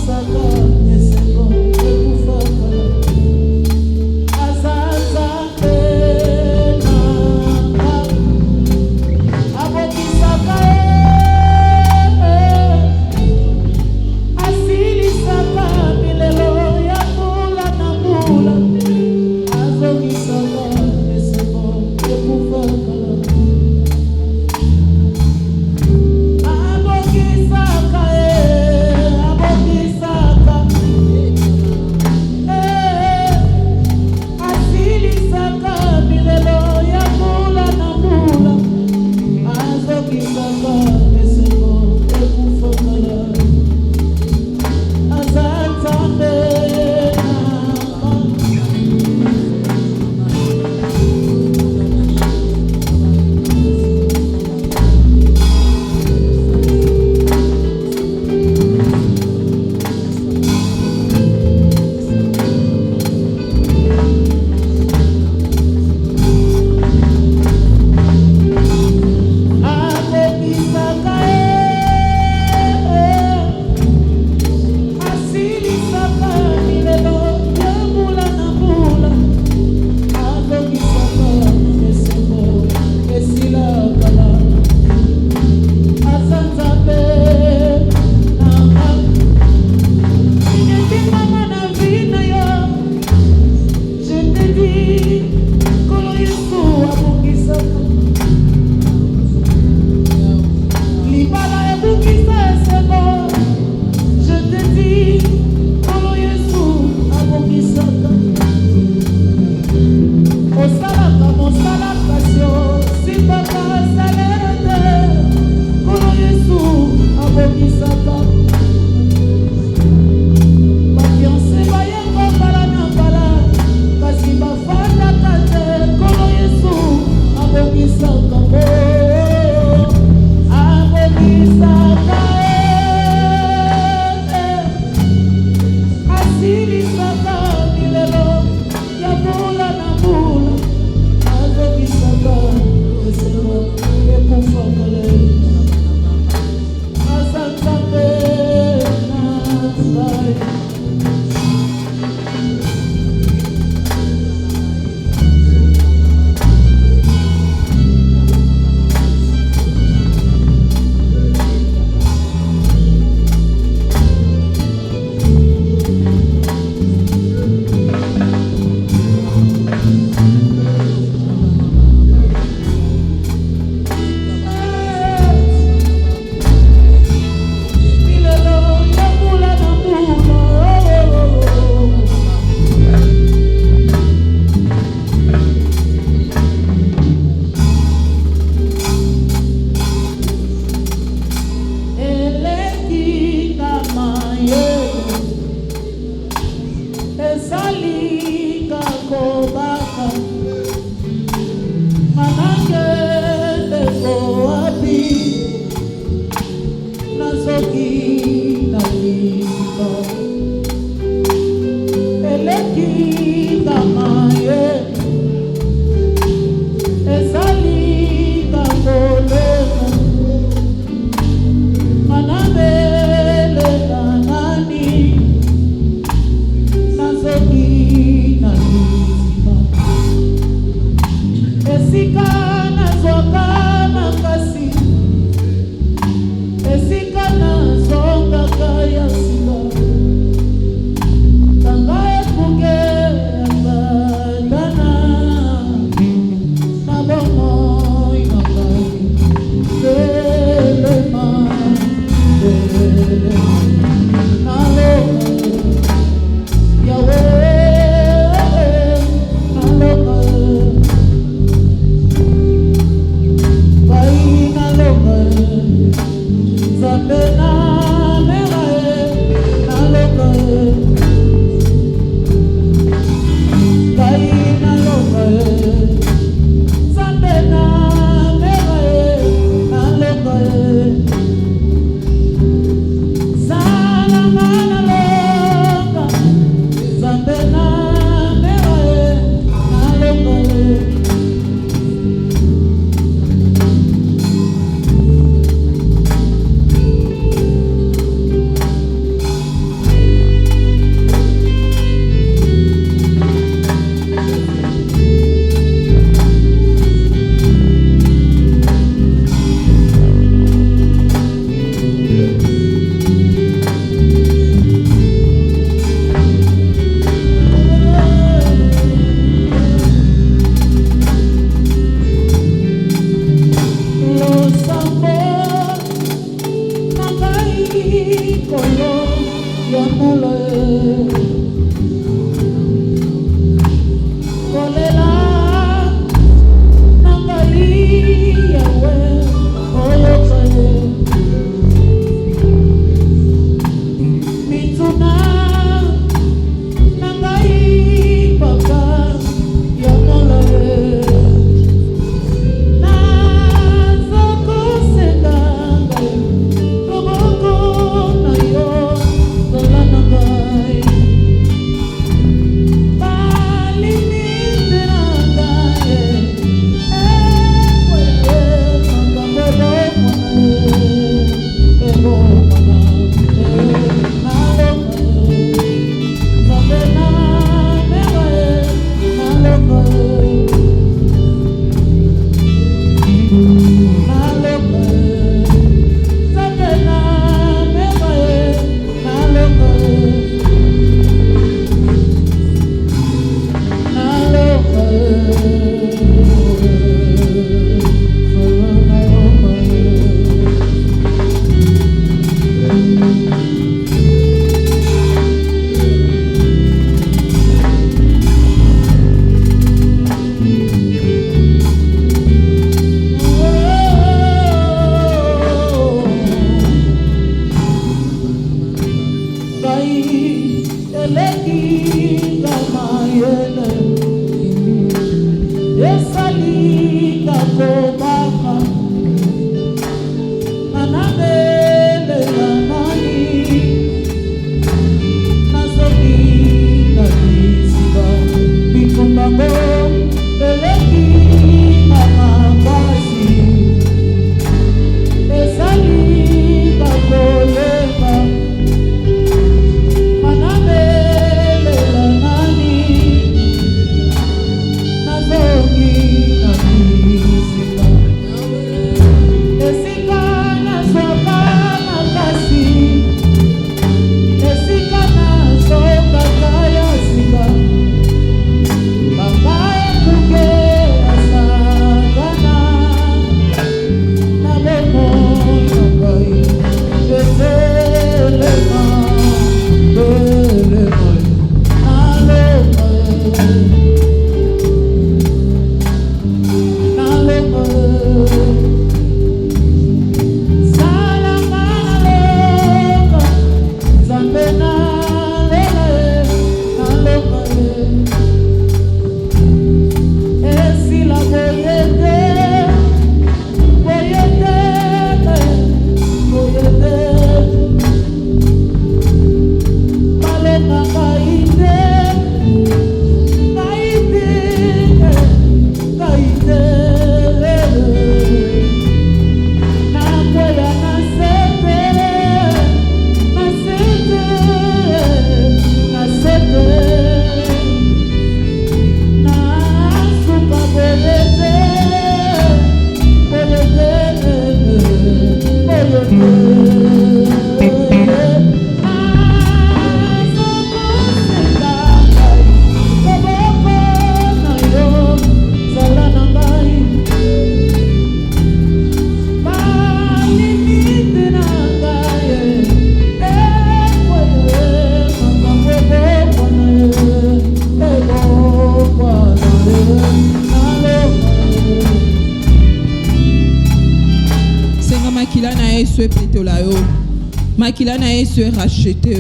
Speaker 1: makila na Yesu racheté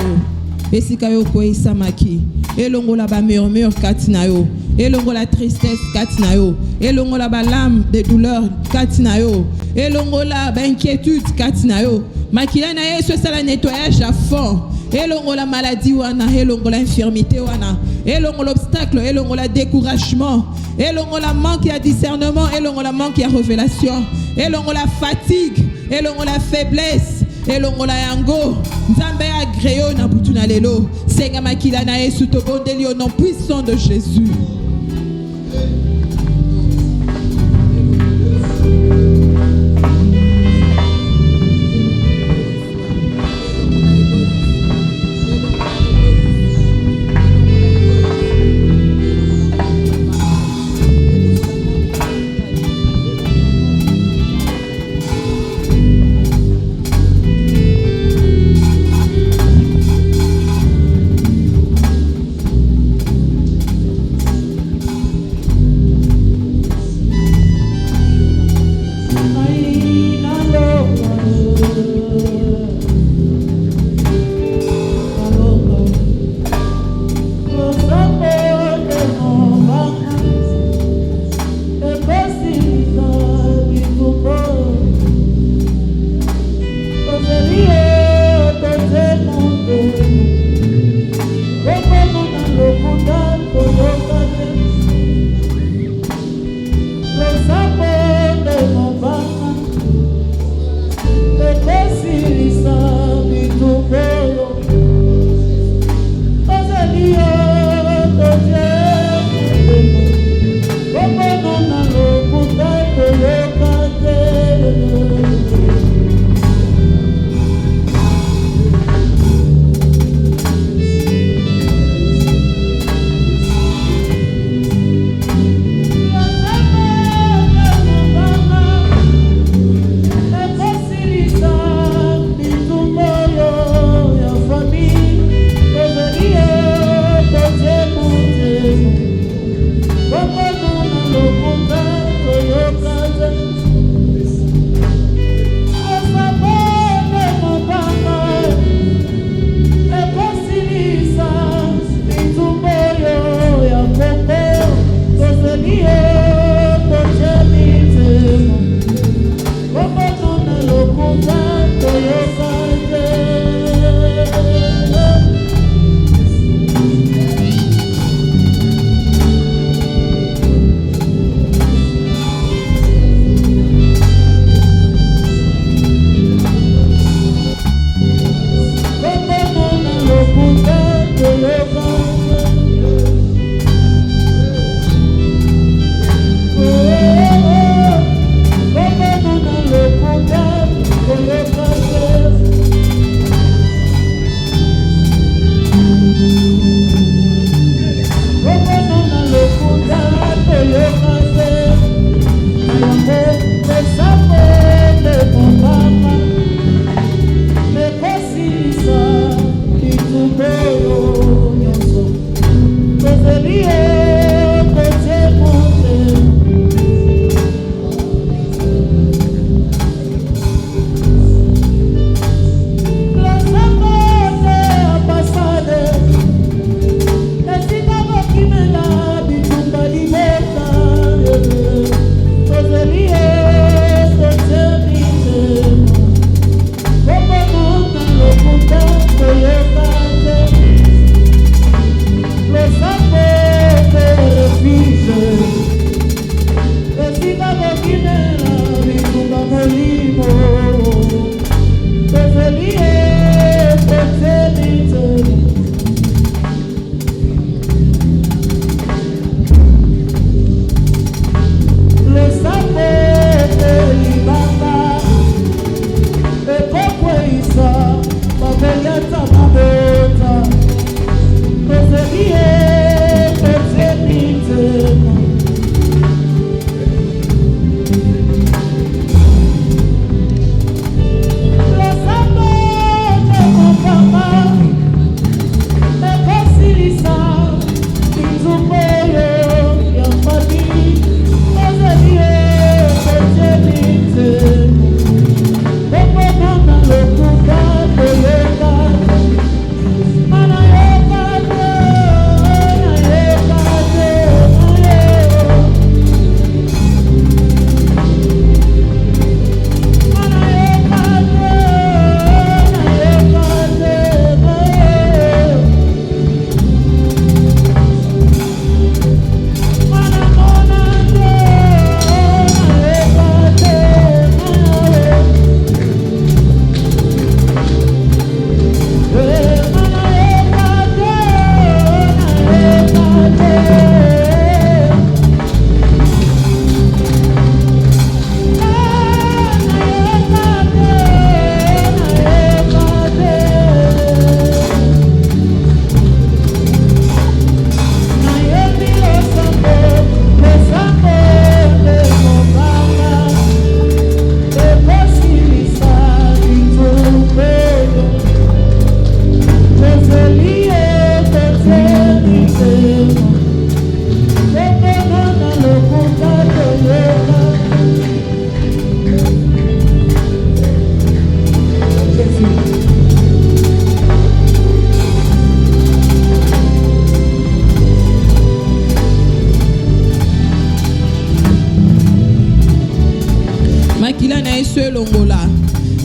Speaker 1: esika yo ko isamaki elongola ba murmure katina yo elongola tristesse katina yo elongola ba lame de douleur katina yo elongola ba inquiétude katina yo makila na Yesu sala nettoyage à fond elongola maladie wana elongola infirmité wana elongola obstacle elongola découragement elongola manque ya discernement elongola manque ya révélation elongola fatigue elongola faiblesse elongola yango nzambe agréo na butu na lelo senga makila na Yesu to bondeli au nom puissant de Jésus.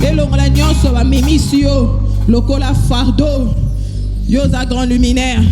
Speaker 1: elongola nyonso bamemisi yo lokola fardeau yo za grand luminaire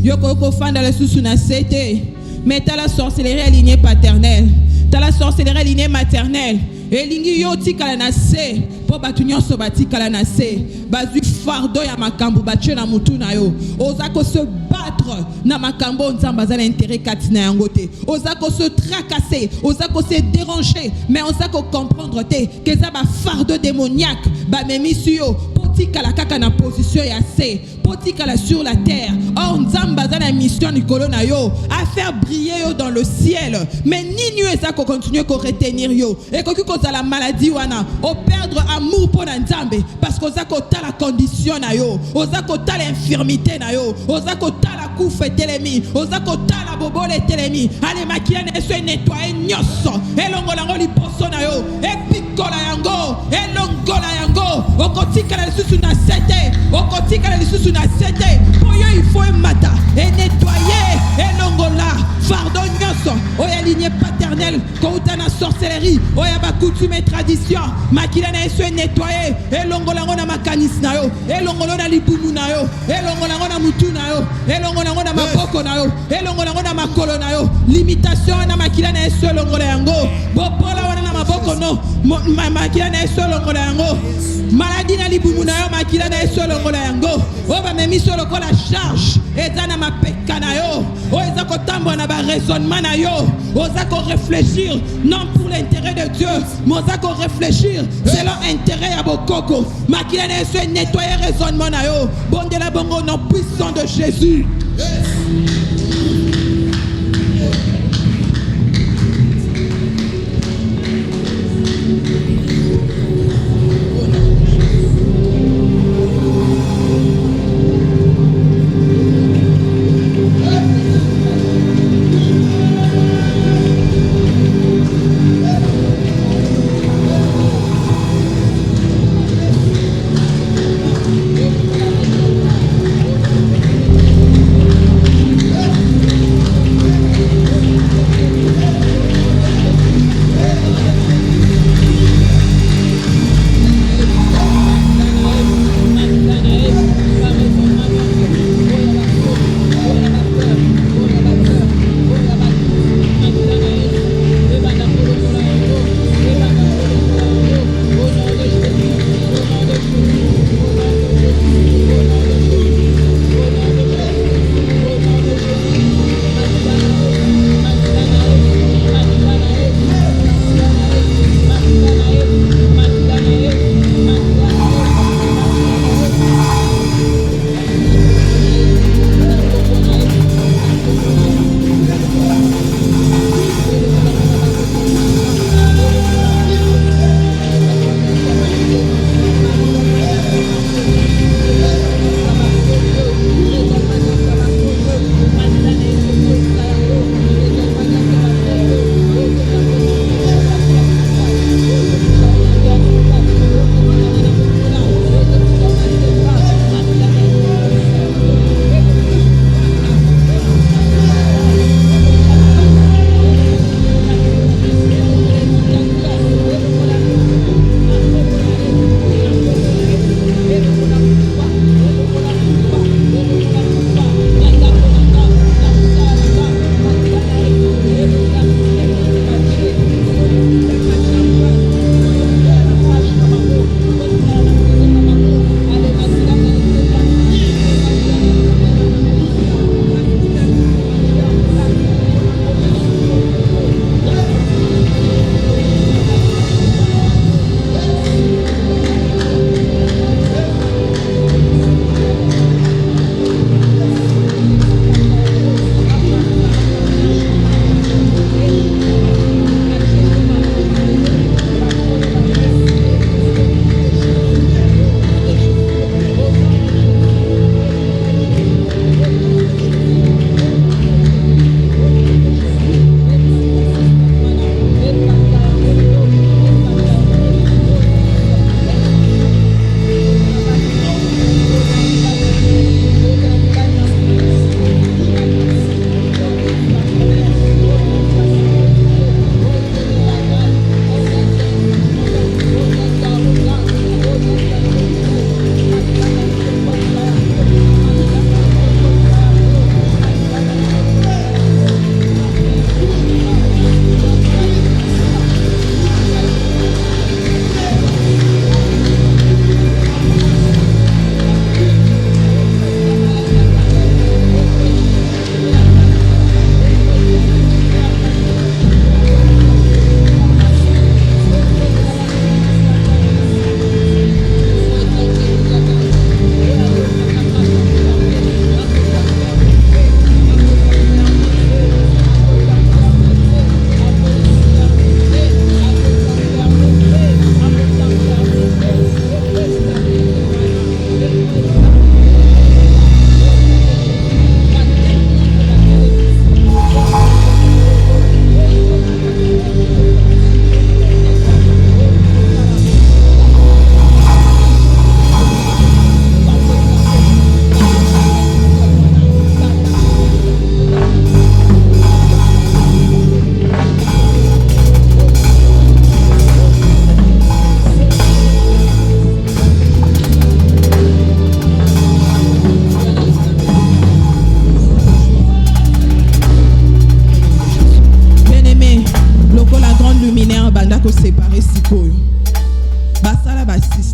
Speaker 1: yo kokofanda lisusu na sete mais t'as la sorcellerie alignée paternelle t'as la sorcellerie alignée maternelle elingi yo tikala na se po batu nyonso batikala na se bazwi fardeau ya makambo batue na mutu na yo ozako se battre na makambo nzamba za l'intérêt katina yango te ozako se tracasser ozako se déranger mais ozako comprendre te que ça ba fardeau démoniaque ba memisi yo potikala kaka na position ya se potikala sur la terre or nzamba za na mission nikolo na yo à faire briller yo dans le ciel mais nini yo ezako continuer ko retenir yo et koki koza la maladie wana o perdre amour pour nzambe parce que ozako ta la condition na yo ozako ta l'infirmité na yo ozako ta la kufa telemi ozako ta la bobole telemi ale makia na so nettoyer nyoso elongola ngoli poso na yo epikola yango okotikala lisusu na sete okotikala lisusu na sete poyo il faut mata et nettoyer elongola fardeau nyoso oya lignée paternelle kouta na sorcellerie oya ba coutume et tradition makila na so nettoyer elongola ngona makanisi na yo elongola na libumu na yo elongola ngona mutu na yo elongola ngona maboko na yo elongola ngona makolo na yo limitation na makila na so elongola yango bopola wana na maboko no makila na so elongola yango maladie na libumu na yo makila na so elongola yango oba memiso lokola charge eza na mapeka na yo o eza kotambola na ba raisonnement na yo oza ko réfléchir non pour l'intérêt de Dieu mais oza ko réfléchir selon intérêt ya bokoko makila na so nettoyer raisonnement na yo bondela bongo nom puissant de Jésus.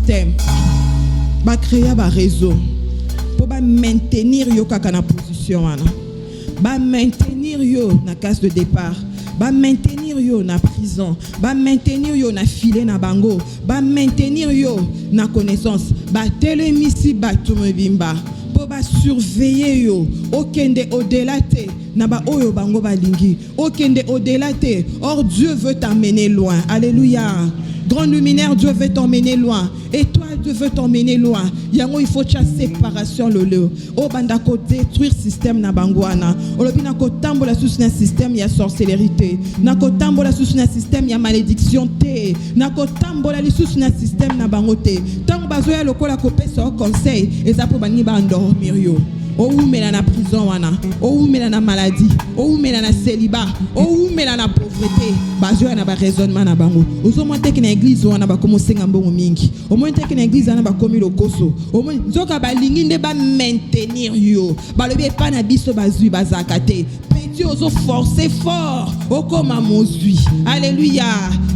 Speaker 1: système ba créer ba réseau pour ba maintenir yo kaka na position wana ba maintenir yo na case de départ ba maintenir yo na prison ba maintenir yo na filet na bango ba maintenir yo na connaissance ba telemisi ba tumebimba pour ba surveiller yo okende au-delà te na ba oyo bango balingi okende au-delà te. Or Dieu veut t'emmener loin. Alléluia. Grand luminaire, Dieu veut t'emmener loin. Étoile, Dieu veut t'emmener loin. Yango, il faut chasser séparation lolo. O bandako détruire système na bangwana. Olobi nako tambola sous un système ya sorcellerie. Nako tambola sous un système ya malédiction te. Nako tambola sous un système na bangote. Tango bazoya lokola kopesa au conseil. Ezapo bani ba endormir yo. O oumela na prison wana, o oumela na maladie, o oumela na célibat, o oumela na pauvreté. Bazo na ba raisonnement na bango. Ozo monte ki na église wana ba commencer ngambongo mingi. O monte ki na église wana ba komi lokoso. O monte zoka ba lingi nde ba maintenir yo. Ba lobi pa na biso bazui bazakate. Petit ozo forcer fort. O koma mozui. Alléluia.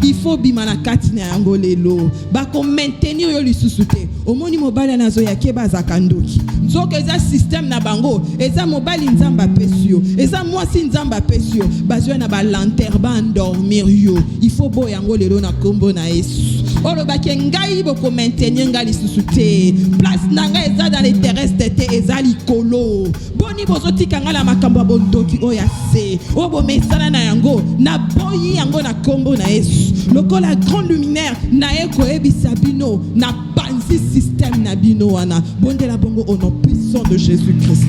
Speaker 1: Il faut bima na katina yango lelo. Ba ko maintenir yo lisusu te. O moni mobala na zo ya ke bazakandoki. Nzoka eza système na bango eza mobali nzamba pesio eza mwasi nzamba pesio bazwa na ba lanterne ba endormir yo. Il faut boyango lelo na kombo na Yesu. Olo bakengai boko maintenir ngali susute place nanga eza dans les terrestres te eza likolo boni bozoti kangala makambo bondoki oya se obo mesala na yango na boyi yango na kombo na Yesu. Lokola grand luminaire na eko ebisa bino na panzi système na bino wana bondela bongo au nom puissant de Jésus-Christ.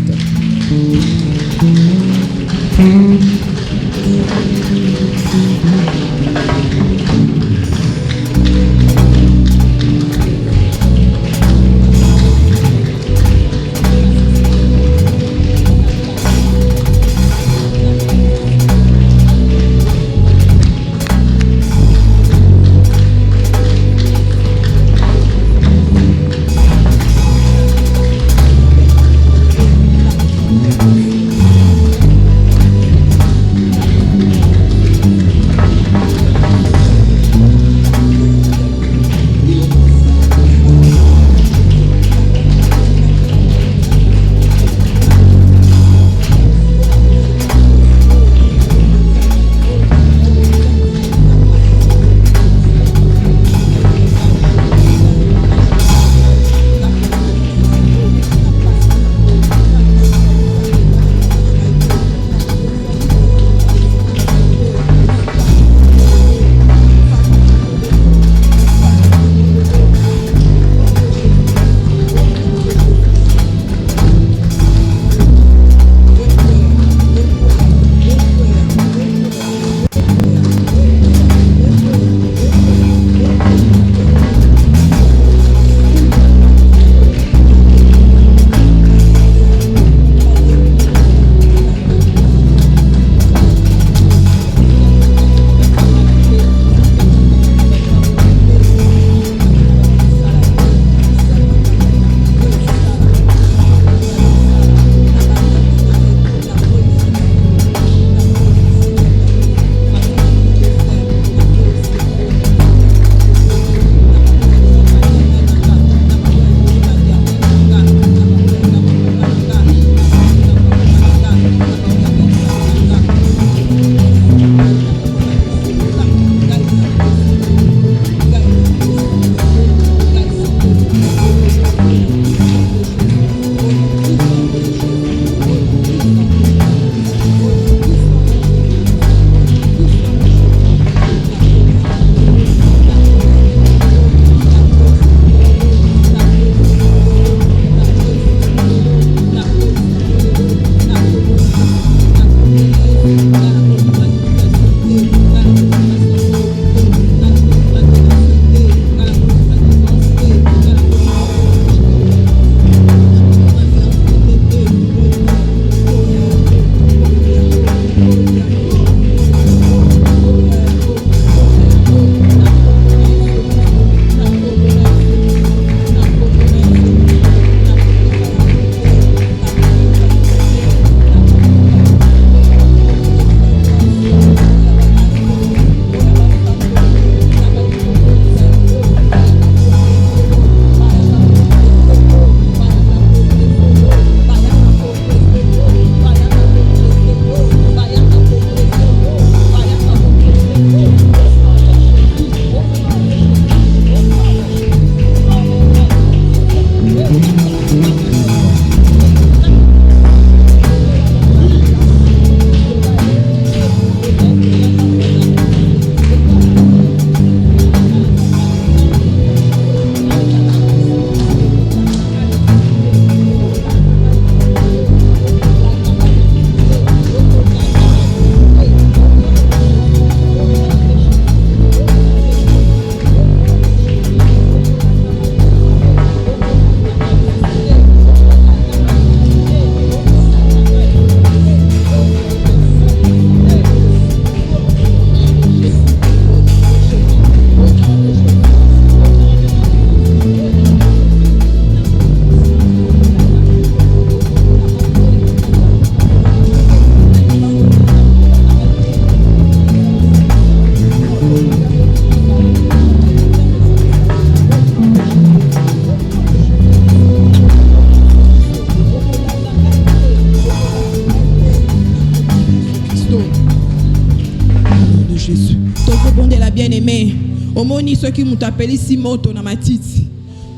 Speaker 1: omoni soki mutu apelisi moto na matiti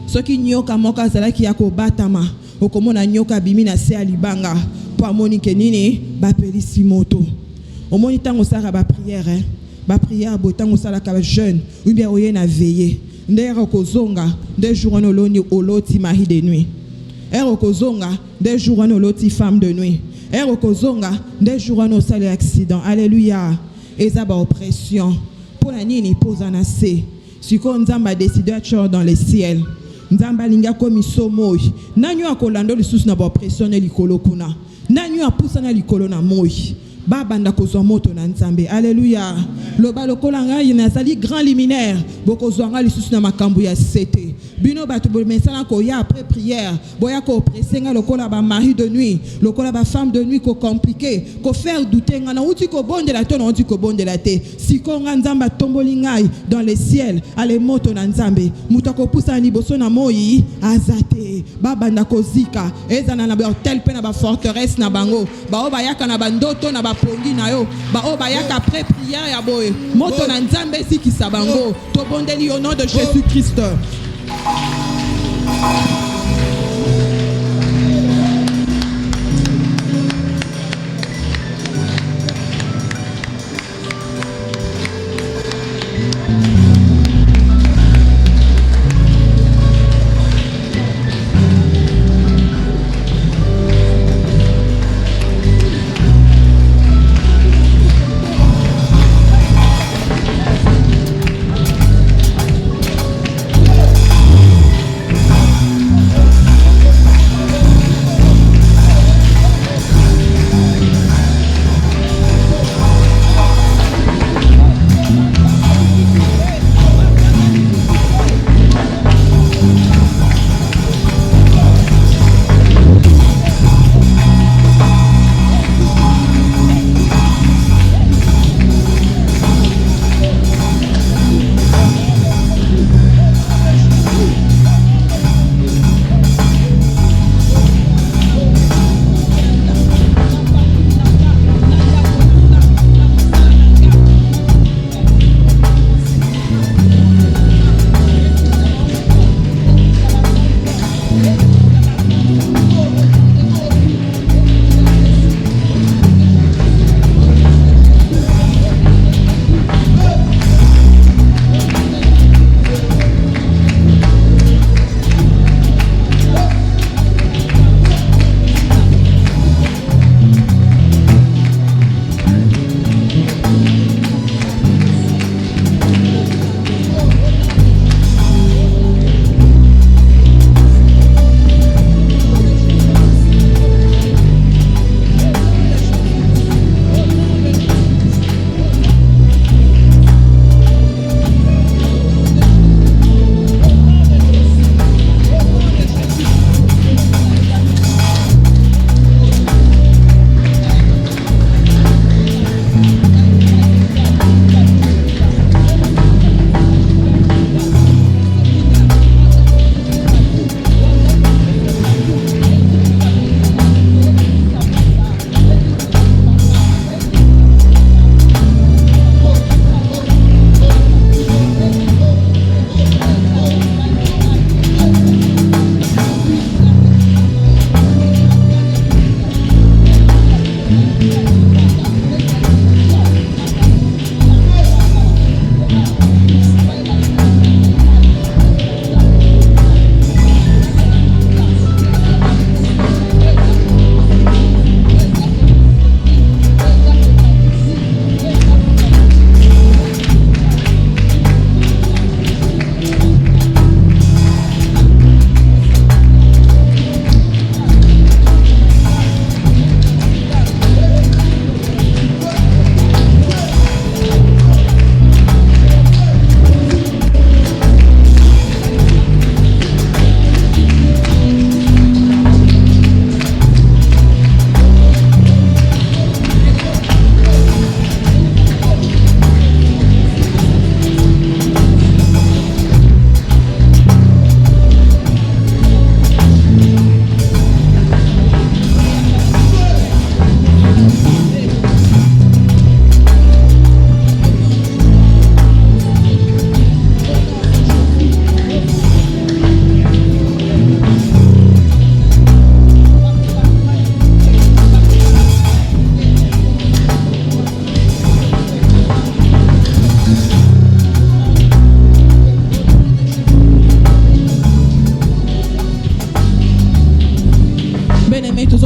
Speaker 1: soki nyoka moko azalaki ya kobatama okomona nyoka bimi na se ya libanga po amoni ke nini bapelisi moto. Omoni ntango osalaka bapriere boye ntango osalaka bajeune ou bien oye na veye nde okozonga nde jour wana oloti mari de nuit, okozonga nde jour wana oloti femme de nuit, okozonga nde jour wana osali accident. Alléluia. Eza ba oppression pona nini poza na se siko nzamba a décidé à dans les ciels nzamba linga komi somoi nanyo akolando lisusu na ba oppression ne likolo kuna nanyo apusa na likolo na moi baba ndakozwa moto na nzambe. Alléluia. Loba lokola ngai nazali grand liminaire bokozwa ngai lisusu na makambo ya sete bino bato bomesana ko ya après prière boya ko oppresser nga lokola ba mari de nuit lokola ba femme de nuit ko compliqué ko faire douter nga na uti ko bondela to na uti ko bondela te siko nga nzamba tomboli ngai dans les ciels ale moto na nzambe mutako pusa ni boso na moi azate baba ndakozika ezana na ba hotel pe na ba forteresse na bango ba obayaka na bandoto na ba pongi na yo ba obayaka après prière ya boye moto na nzambe sikisa bango to bondeli au nom de Jésus Christ.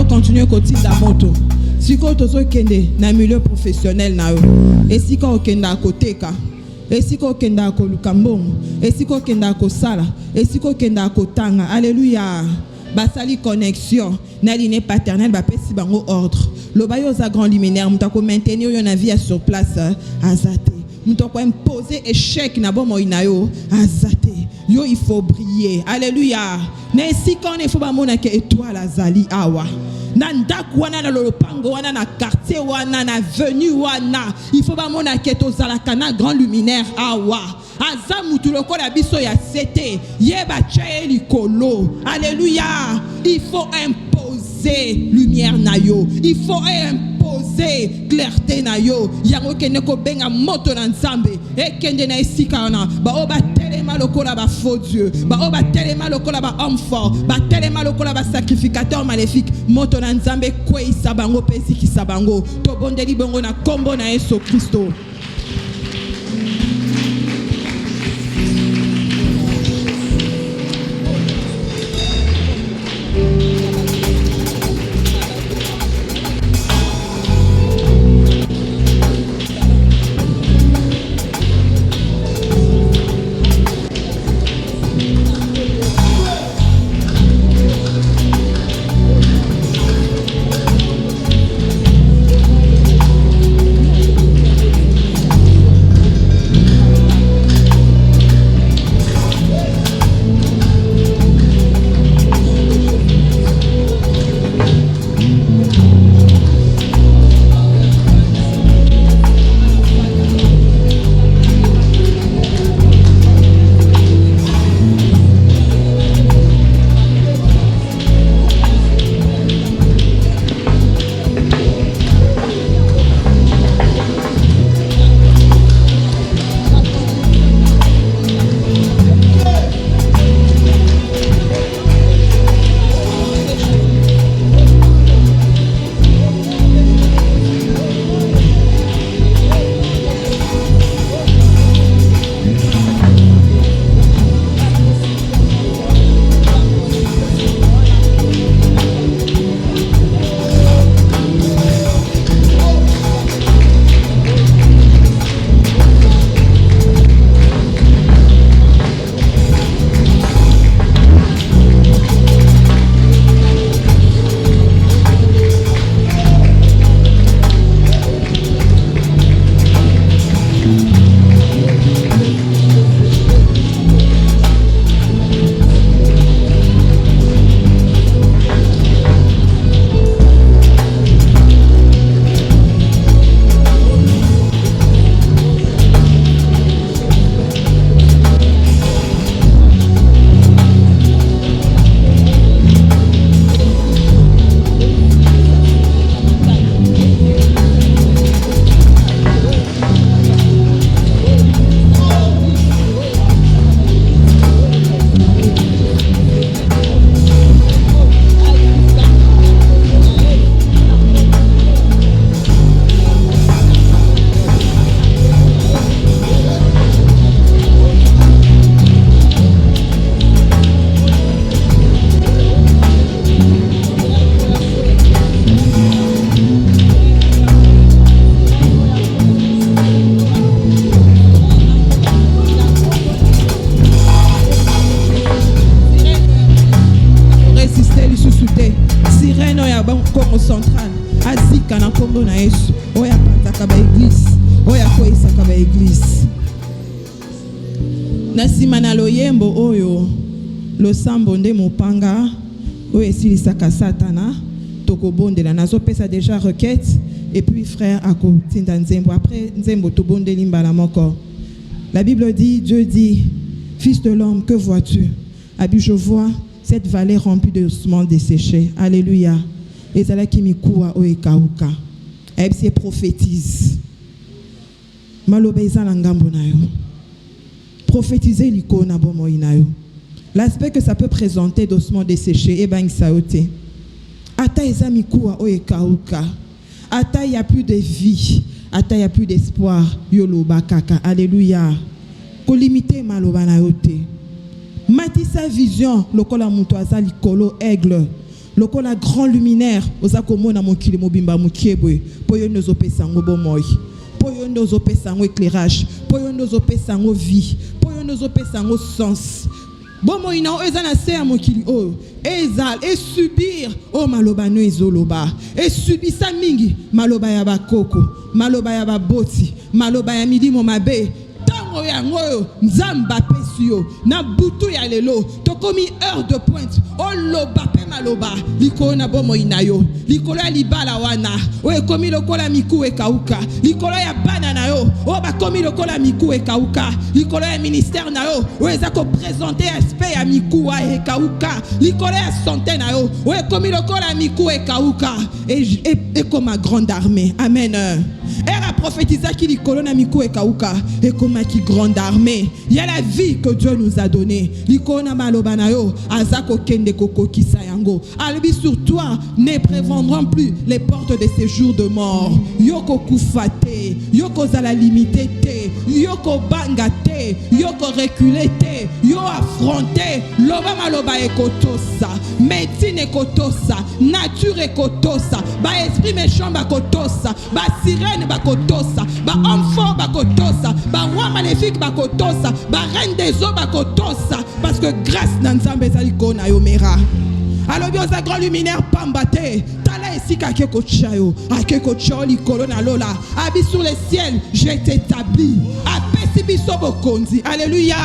Speaker 1: continuer kotinda moto. Siko tozo kende na milieu professionnel na yo. Esika okenda koteka. Esika okenda koluka mbongo. Esika okenda kosala. Esika okenda kotanga. Alléluia. Basali connexion na ligne paternelle ba pesi bango ordre. Lobayo za grand luminaire mutako maintenir yo na vie sur place azate. Mutako imposer échec na bomo inayo azate. Yo il faut briller. Alléluia. Na esika on faut ba mona ke étoile azali awa. Na ndaku wana na lopango wana na quartier wana na avenue wana il faut ba mona ke to zalaka na grand luminaire awa. Azamu tulokola biso ya sete yeba chae likolo. Alléluia. Il faut imposer lumière na yo. Il faut imposer clarté na yo. Yango kene ko benga moto na nzambe. Ekende na esika na ba oba telema lokola ba faux dieu. Ba oba telema lokola ba homme fort. Ba telema lokola ba sacrificateur maléfique. Moto na nzambe kwei sabango pesi ki sabango. To bondeli bongo na kombo na Yesu Kristo. Nasima na loyembo oyo losambo nde mopanga oyo esilisaka satana tokobondela nazopesa déjà requête et puis frère akotinda nzembo après nzembo tobondeli mbala moko. La Bible dit, Dieu dit, fils de l'homme, que vois-tu? Abi, je vois cette vallée remplie de ossements desséchés. Alléluia. Ezala kimikuwa oekauka. Ebse prophétise. Maloba ezala ngambo na yo. Prophétiser l'icône bomo inayo. L'aspect que ça peut présenter d'ossements desséchés, ben saoté. Ata ezamikuwa oekauka. Ata il y a plus de vie. Ata il y a plus d'espoir. Yoloba kaka. Alléluia. Ko limiter maloba na yote. Mati sa vision lokola muto azali kolo aigle. lokola grand luminaire oza komona mokili mobimba mokiebwe po yo nde ozopesa yango bomoi, po yo nde ozopesa yango éclairage, po yo nde ozopesa yango vie, po yo nde ozopesa yango sens. Bomoi na eza na se ya mokili oyo ezal et subir o maloba no ezoloba et subisa mingi maloba ya bakoko, maloba ya baboti, maloba ya milimo mabe. Tango yango yo nzamba apesi yo na butu ya lelo tokomi heure de pointe oloba pe maloba likolo na bomoi na yo, likolo ya libala wana oyo ekomi lokola miku ekauka, likolo ya bana na yo oyo bakomi lokola miku ekauka, likolo ya ministère na yo oyo eza kopresente aspect ya miku ekauka, likolo ya santé na yo oyo ekomi lokola miku ekauka ekoma grande armée. Amen. Elle a prophétisé qu'il likolo na miku ekauka ekoma qui grande armée. Il y a la vie que Dieu nous a donnée. Likolo na maloba na yo azako kende koko kisayango. Albi sur toi ne prévendront plus les portes de ces jours de mort. Yoko kufate, yoko zala limité te, yoko banga te, yoko reculé te, yo affronté, loba maloba ekotosa, médecine ekotosa, nature ekotosa, ba esprit méchant bakotosa, ba sirène bakotosa, ba homme fort bakotosa, ba roi maléfique bakotosa, ba reine des eaux bakotosa, parce que grâce na Nzambe ezali kona yo mera. Alors bien sa grand luminaire pambate tala esika keko chayo akeko choli kolona lola abi sur les ciels je t'établis apesi biso bokonzi. Alléluia.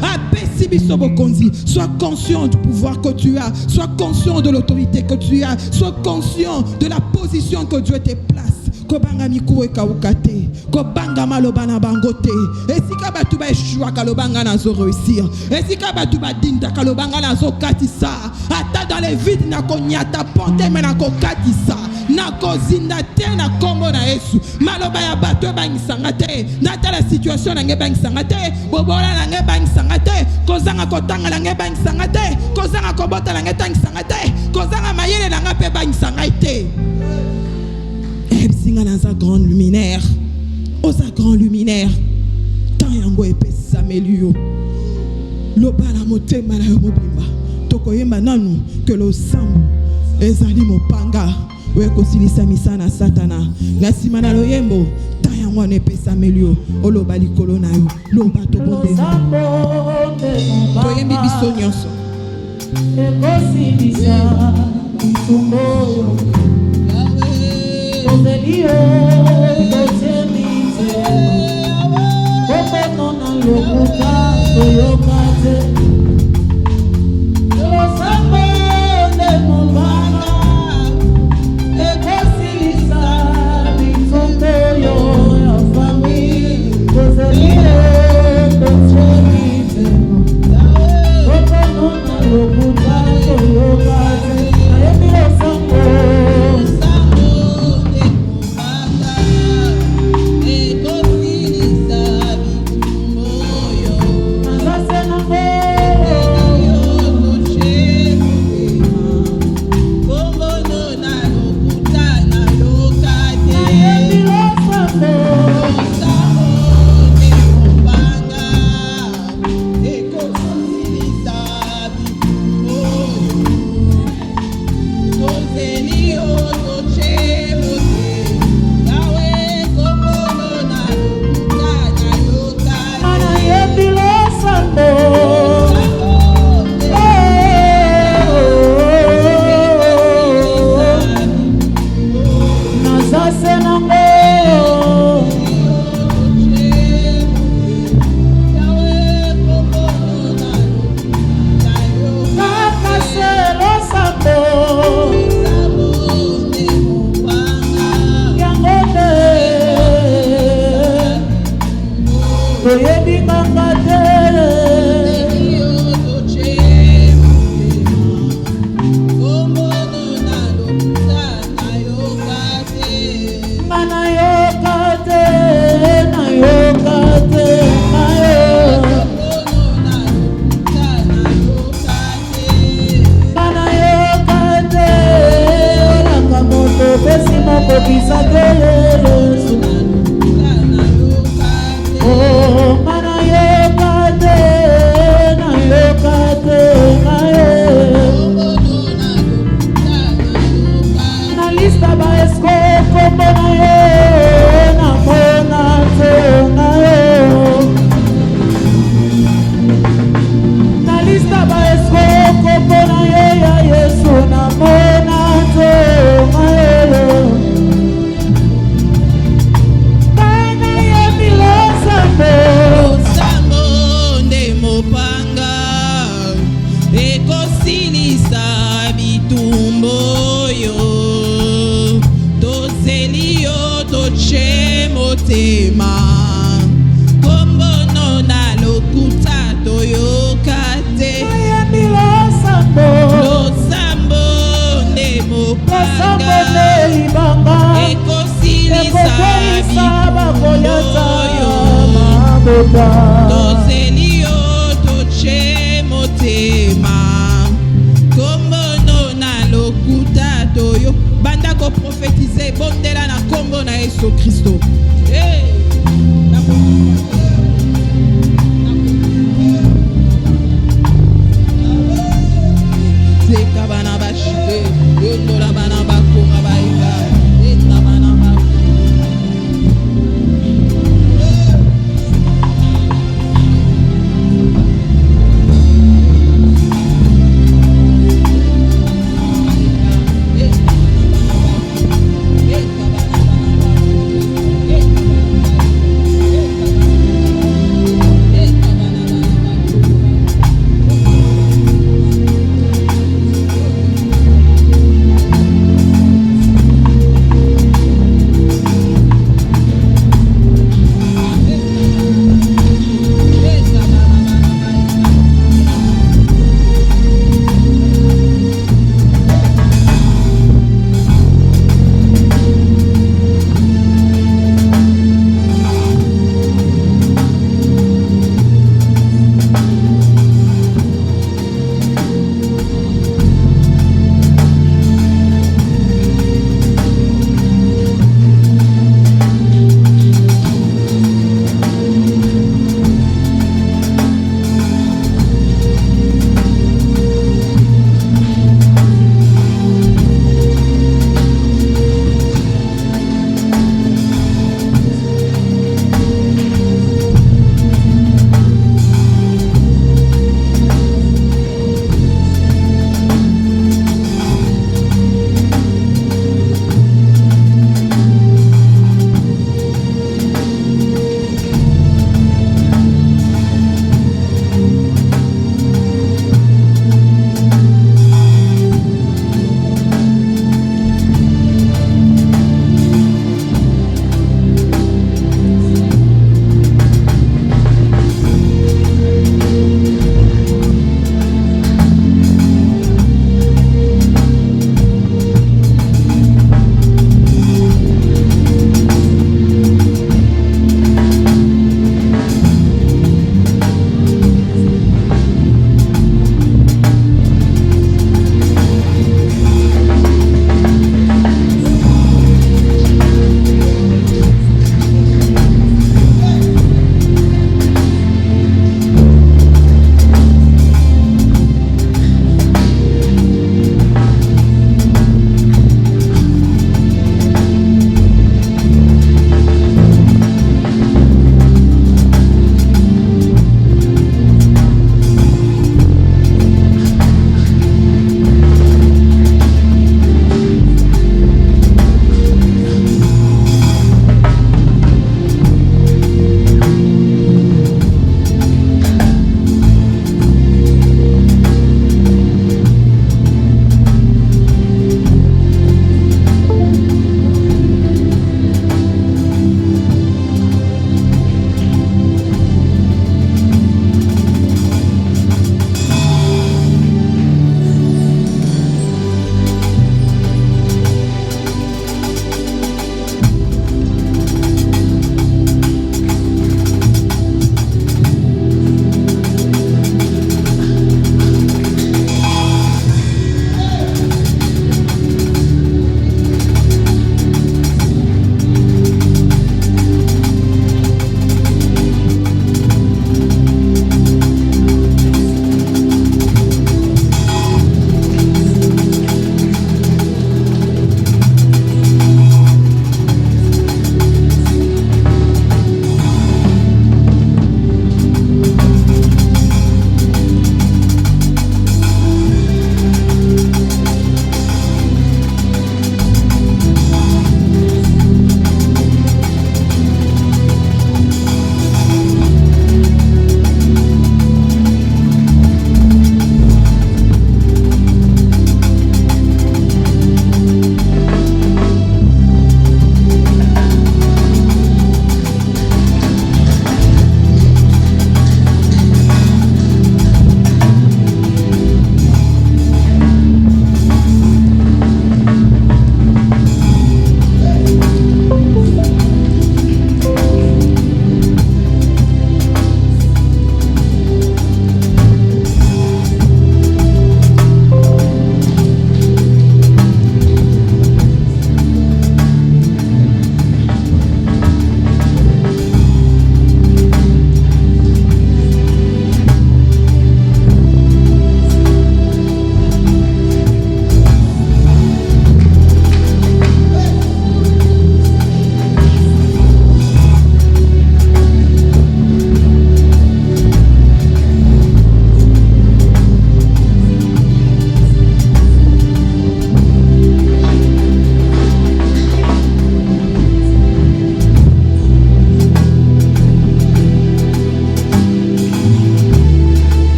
Speaker 1: Apesi biso bokonzi. Sois conscient du pouvoir que tu as, sois conscient de l'autorité que tu as, sois conscient de la position que Dieu te place. Kobanga miku ekauka te, kobanga maloba na bango te. Esika batu ba eshua kalobanga na zo réussir, esika batu ba dinda kalobanga na zo katisa. Ata dans les vides na konyata ponte me na kokatisa, na kozinda te na kombo na Yesu. Maloba ya batu bangisanga te, na ta la situation na nge bangisanga te, bobola na nge bangisanga te, kozanga kotanga na nge bangisanga te, kozanga kobota na nge tangisanga te, kozanga mayele na nga pe bangisanga te. Singa na sa grande luminaire, o sa grand luminaire, tant yango epesa melio, lobala motema na yo mobimba, tokoyemba nanu que lo sambo ezali mopanga, we kosilisa misana satana, na sima na loyembo, tant yango epesa melio, o loba likolo na yo, loba to bonde. Toyembi biso nyonso.
Speaker 3: Ekosilisa mitumbo Ozelio, Dotemite, Openona Lokuta, Toyokate, Losamo de Mumana, Ekosilisa, Bitumboyo, Famille, Ozelio, Dotemite, Openona Lokuta, Toyokate, lista baesko kombo na yo namona tonga yo na lista baesko kombo na yo ya Yesu namona tonga yo bana ya milosambo
Speaker 1: Sambo nde mopanga ekosilisa bitumbo yo tozeli yo toche motema kombono na lokuta toyoka te
Speaker 3: ya milosambo
Speaker 1: losambo nde
Speaker 3: basambo
Speaker 1: mopanga
Speaker 3: nde libanga
Speaker 1: ekosilisa
Speaker 3: ekokweyisa bakoyata
Speaker 1: yo
Speaker 3: mabota
Speaker 1: tozeli yo toche motema kombono na lokuta toyo banda koprofetize bondela na kombo na Yesu Kristo. Hey! Zeka bana bashibe yondola bana bakora bayi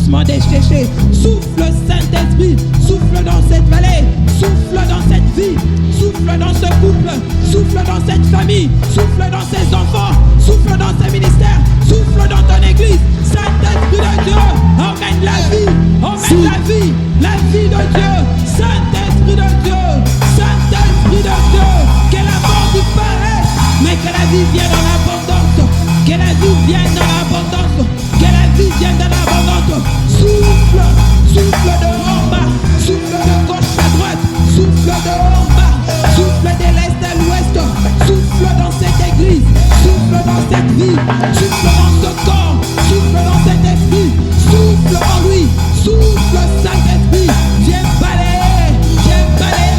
Speaker 1: ossements desséchés. Souffle, Saint-Esprit, souffle dans cette vallée, souffle dans cette vie, souffle dans ce couple, souffle dans cette famille, souffle dans ses enfants, souffle dans ses ministères, souffle dans ton église. Saint-Esprit de Dieu, emmène la vie de Dieu. Saint-Esprit de Dieu, Saint-Esprit de Dieu, que la mort disparaisse, mais que la vie vienne dans l'abondance, que la vie vienne dans l'abondance, que la vie vienne dans l'abondance. Souffle, souffle de haut en bas, souffle de gauche à droite, souffle de haut en bas, souffle de l'est à l'ouest, souffle dans cette église, souffle dans cette vie, souffle dans ce corps, souffle dans cet esprit, souffle en lui, souffle Saint-Esprit, viens balayer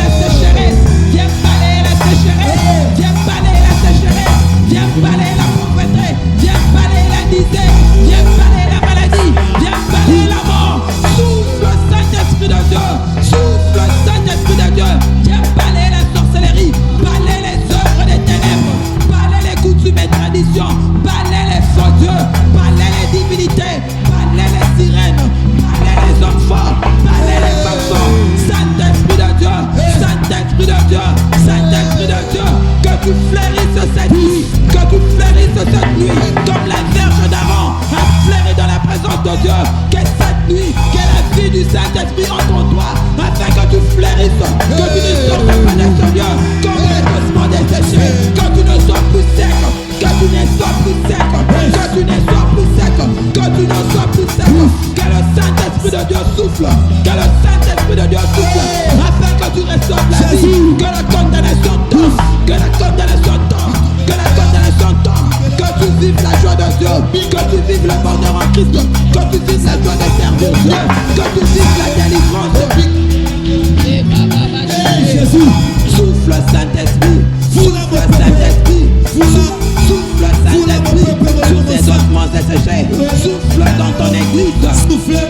Speaker 1: la sécheresse, viens balayer la sécheresse, viens balayer la sécheresse, viens balayer la pauvreté, viens balayer la misère, viens balayer la maladie, viens balayer la mort. Souffle Saint-Esprit de Dieu, souffle Saint-Esprit de Dieu, viens balayer la sorcellerie, balayer les œuvres des ténèbres, balayer les coutumes et traditions, balayer les faux dieux, balayer les divinités, balayer les sirènes, balayer les hommes forts, balayer les femmes fortes. Saint-Esprit de Dieu, Saint-Esprit de Dieu, Saint-Esprit de Dieu, que tu fleurisses cette nuit, que tu fleurisses cette nuit, comme la verge d'Aaron a fleuri dans la présence de Dieu. Que cette nuit, que la vie du Saint-Esprit entre en toi, afin que tu fleurisses, que tu ne sortes pas de ce lieu, comme les ossements desséchés, que tu ne sois plus sec, que tu ne sois plus sec, que tu ne sois plus sec, que tu ne sois plus sec, que le Saint-Esprit de Dieu souffle, que le Saint-Esprit de Dieu souffle, afin que tu reçoives la vie, que la condamnation tombe, que la condamnation tombe, que la condamnation tombe, que tu vives la joie de Dieu, que tu vives le bonheur en Christ, que tu vives la joie de servir Dieu, que tu vives la délivrance.
Speaker 2: Jésus,
Speaker 1: souffle Saint-Esprit, souffle Saint-Esprit, souffle Saint-Esprit sur tes ossements desséchés, souffle dans ton église,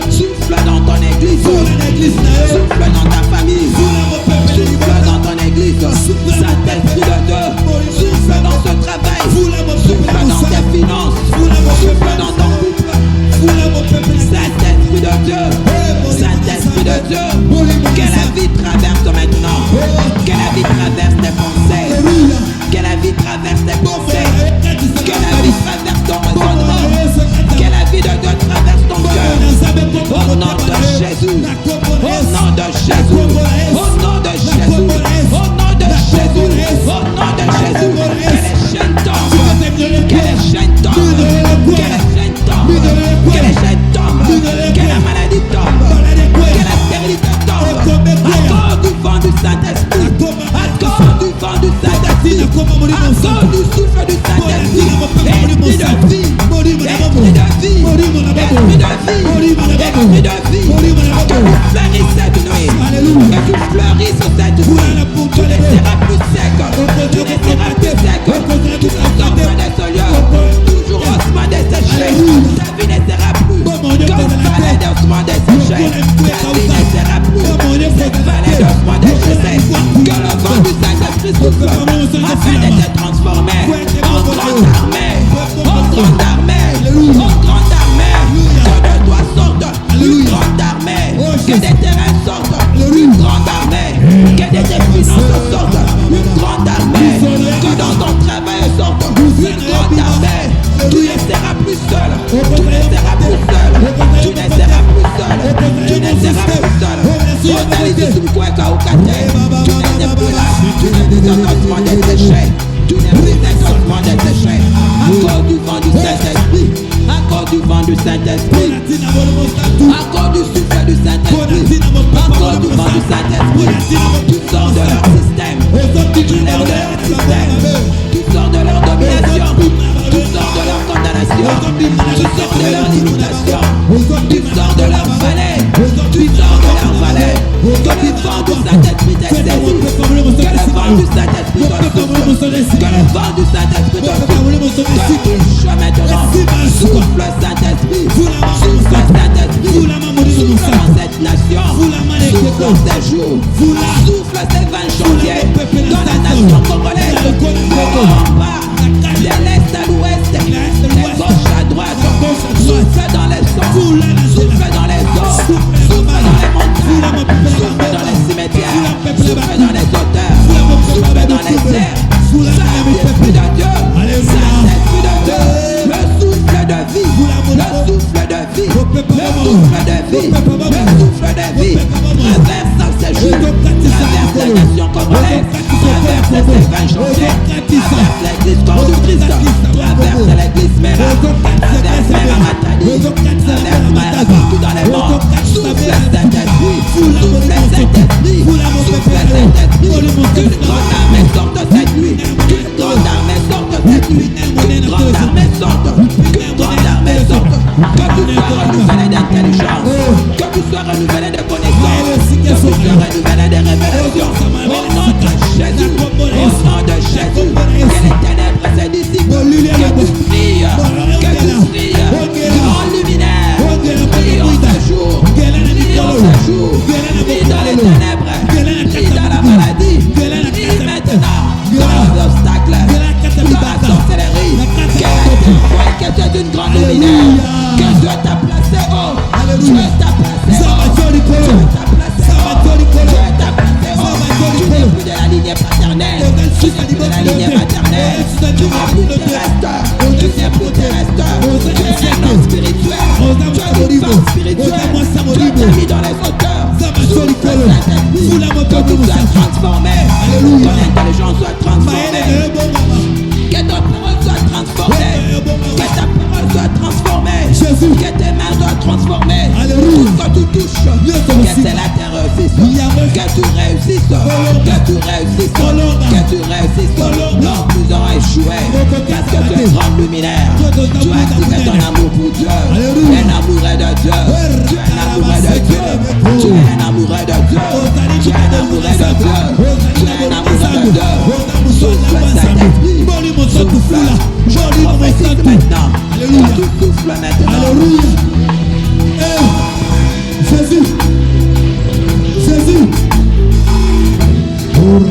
Speaker 1: souffle dans ton église, souffle dans ta famille, souffle dans ton église, Saint-Esprit de Dieu, souffle dans ce travail, souffle dans tes finances, souffle dans ton couple, Saint-Esprit de Dieu, Saint-Esprit de Dieu, que la vie traverse maintenant, que la vie traverse tes pensées, que la vie traverse tes pensées, que la vie traverse ton raisonnement, que la vie de Dieu traverse ton cœur, au nom de Jésus, au nom de Jésus, au nom de Jésus, au nom de Jésus, au nom de Jésus, que les chaînes tombent, que les chaînes tombent, que les chaînes tombent, que les chaînes tombent, que la maladie tombe, que la stérilité tombe, à cause du vent du Saint-Esprit, à cause du vent du Saint-Esprit, à cause du souffle du Saint-Esprit, esprit de vie, esprit de vie, esprit de vie, esprit de vie, que tu fleurisses cette nuit, que tu fleurisses cette nuit, tu ne seras plus sec, tu ne seras plus sec, tu ne sortiras de ce lieu, toujours ossements desséchés, ta vie ne sera plus comme vallée d'ossements desséchés, ta vie ne sera plus cette vallée d'ossements desséchés, que le vent du Saint-Esprit souffle, afin de te transformer en grande armée, en grande armée, en grande armée, que de toi sorte une grande armée, que des terrains sortent une grande armée, que de tes finances sortent une grande armée, que dans ton travail sorte une grande armée. Tu ne seras plus seul, tu ne seras plus seul, tu ne seras plus seul, tu ne seras plus seul. Tu ne seras plus là, tu n'es plus un osement desséché, tu n'es plus un osement desséché. À cause du vent du Saint-Esprit, à cause du vent du Saint-Esprit, à cause du souffle du Saint-Esprit, à cause du vent du Saint-Esprit, tu sors de leur système, tu sors de leur système, tu sors de leur domination, tu sors de leur condamnation, tu sors de leur limitation, tu sors de leur vallée, tu sors de leur vallée. Que le vent du Saint-Esprit te saisit, que le vent du Saint-Esprit te souffle, que le vent du Sain't-Esprit te touche maintenant. Souffle Saint-Esprit, souffle Saint-Esprit, souffle dans cette nation, souffle dans ces jours, souffle ces 20 janvier dans la nation congolaise, en bas, de l'est à l'ouest, de gauche à droite, souffle dans les sons, souffle dans les vie, le souffle de vie, traverse ces jours, traverse les nations congolaises, traverse ces évangéliques, traverse l'église corps du Christ, traverse l'église Mera, traverse Mera Matadi, traverse Mera partout dans les mondes, souffle cet esprit, souffle cet esprit, souffle cet esprit, qu'une grande armée sorte cette nuit, qu'une grande armée sorte cette nuit, qu'une grande armée sorte, qu'une grande armée sorte, que tu sois renouvelé d'intelligence, que tu sois renouvelé de connaissances, que tu sois renouvelé de révélations, au nom de Jésus, au nom de Jésus, que les ténèbres se dissipent, que tu brilles, grand luminaire, brille en ce jour, brille en ce jour, brille dans les ténèbres, brille dans la maladie, brille maintenant, dans l'obstacle, dans la sorcellerie, que tu es une grande luminaire, que Dieu t'a placé haut, Dieu t'a placé haut, Dieu t'a placé haut, Dieu t'a placé haut, tu n'es plus de la lignée paternelle, tu n'es plus de la lignée maternelle, tu n'es plus terrestre, tu n'es plus terrestre, tu es un homme spirituel, tu es une femme spirituelle, Dieu t'a mis dans les hauteurs, souffle cet esprit, que tu sois transformé, ton intelligence soit transformée, que ta parole soit transformée, que ta parole soit transformée, que tes mains soient transformées, tout ce que tu touches, que c'est la terre réussisse, que tu réussisses, que tu réussisses, que tu réussisses, non plus aura échoué, parce que tu es grand luminaire, tu as activé ton amour pour Dieu, un amoureux de Dieu, tu es un amoureux de Dieu, tu es un amoureux de Dieu, tu es un amoureux de Dieu, tu es un amoureux de Dieu, souffle cet esprit, souffle, je prophétise maintenant, que tu souffles maintenant.
Speaker 2: Alléluia. Jésus. Jésus. Oh,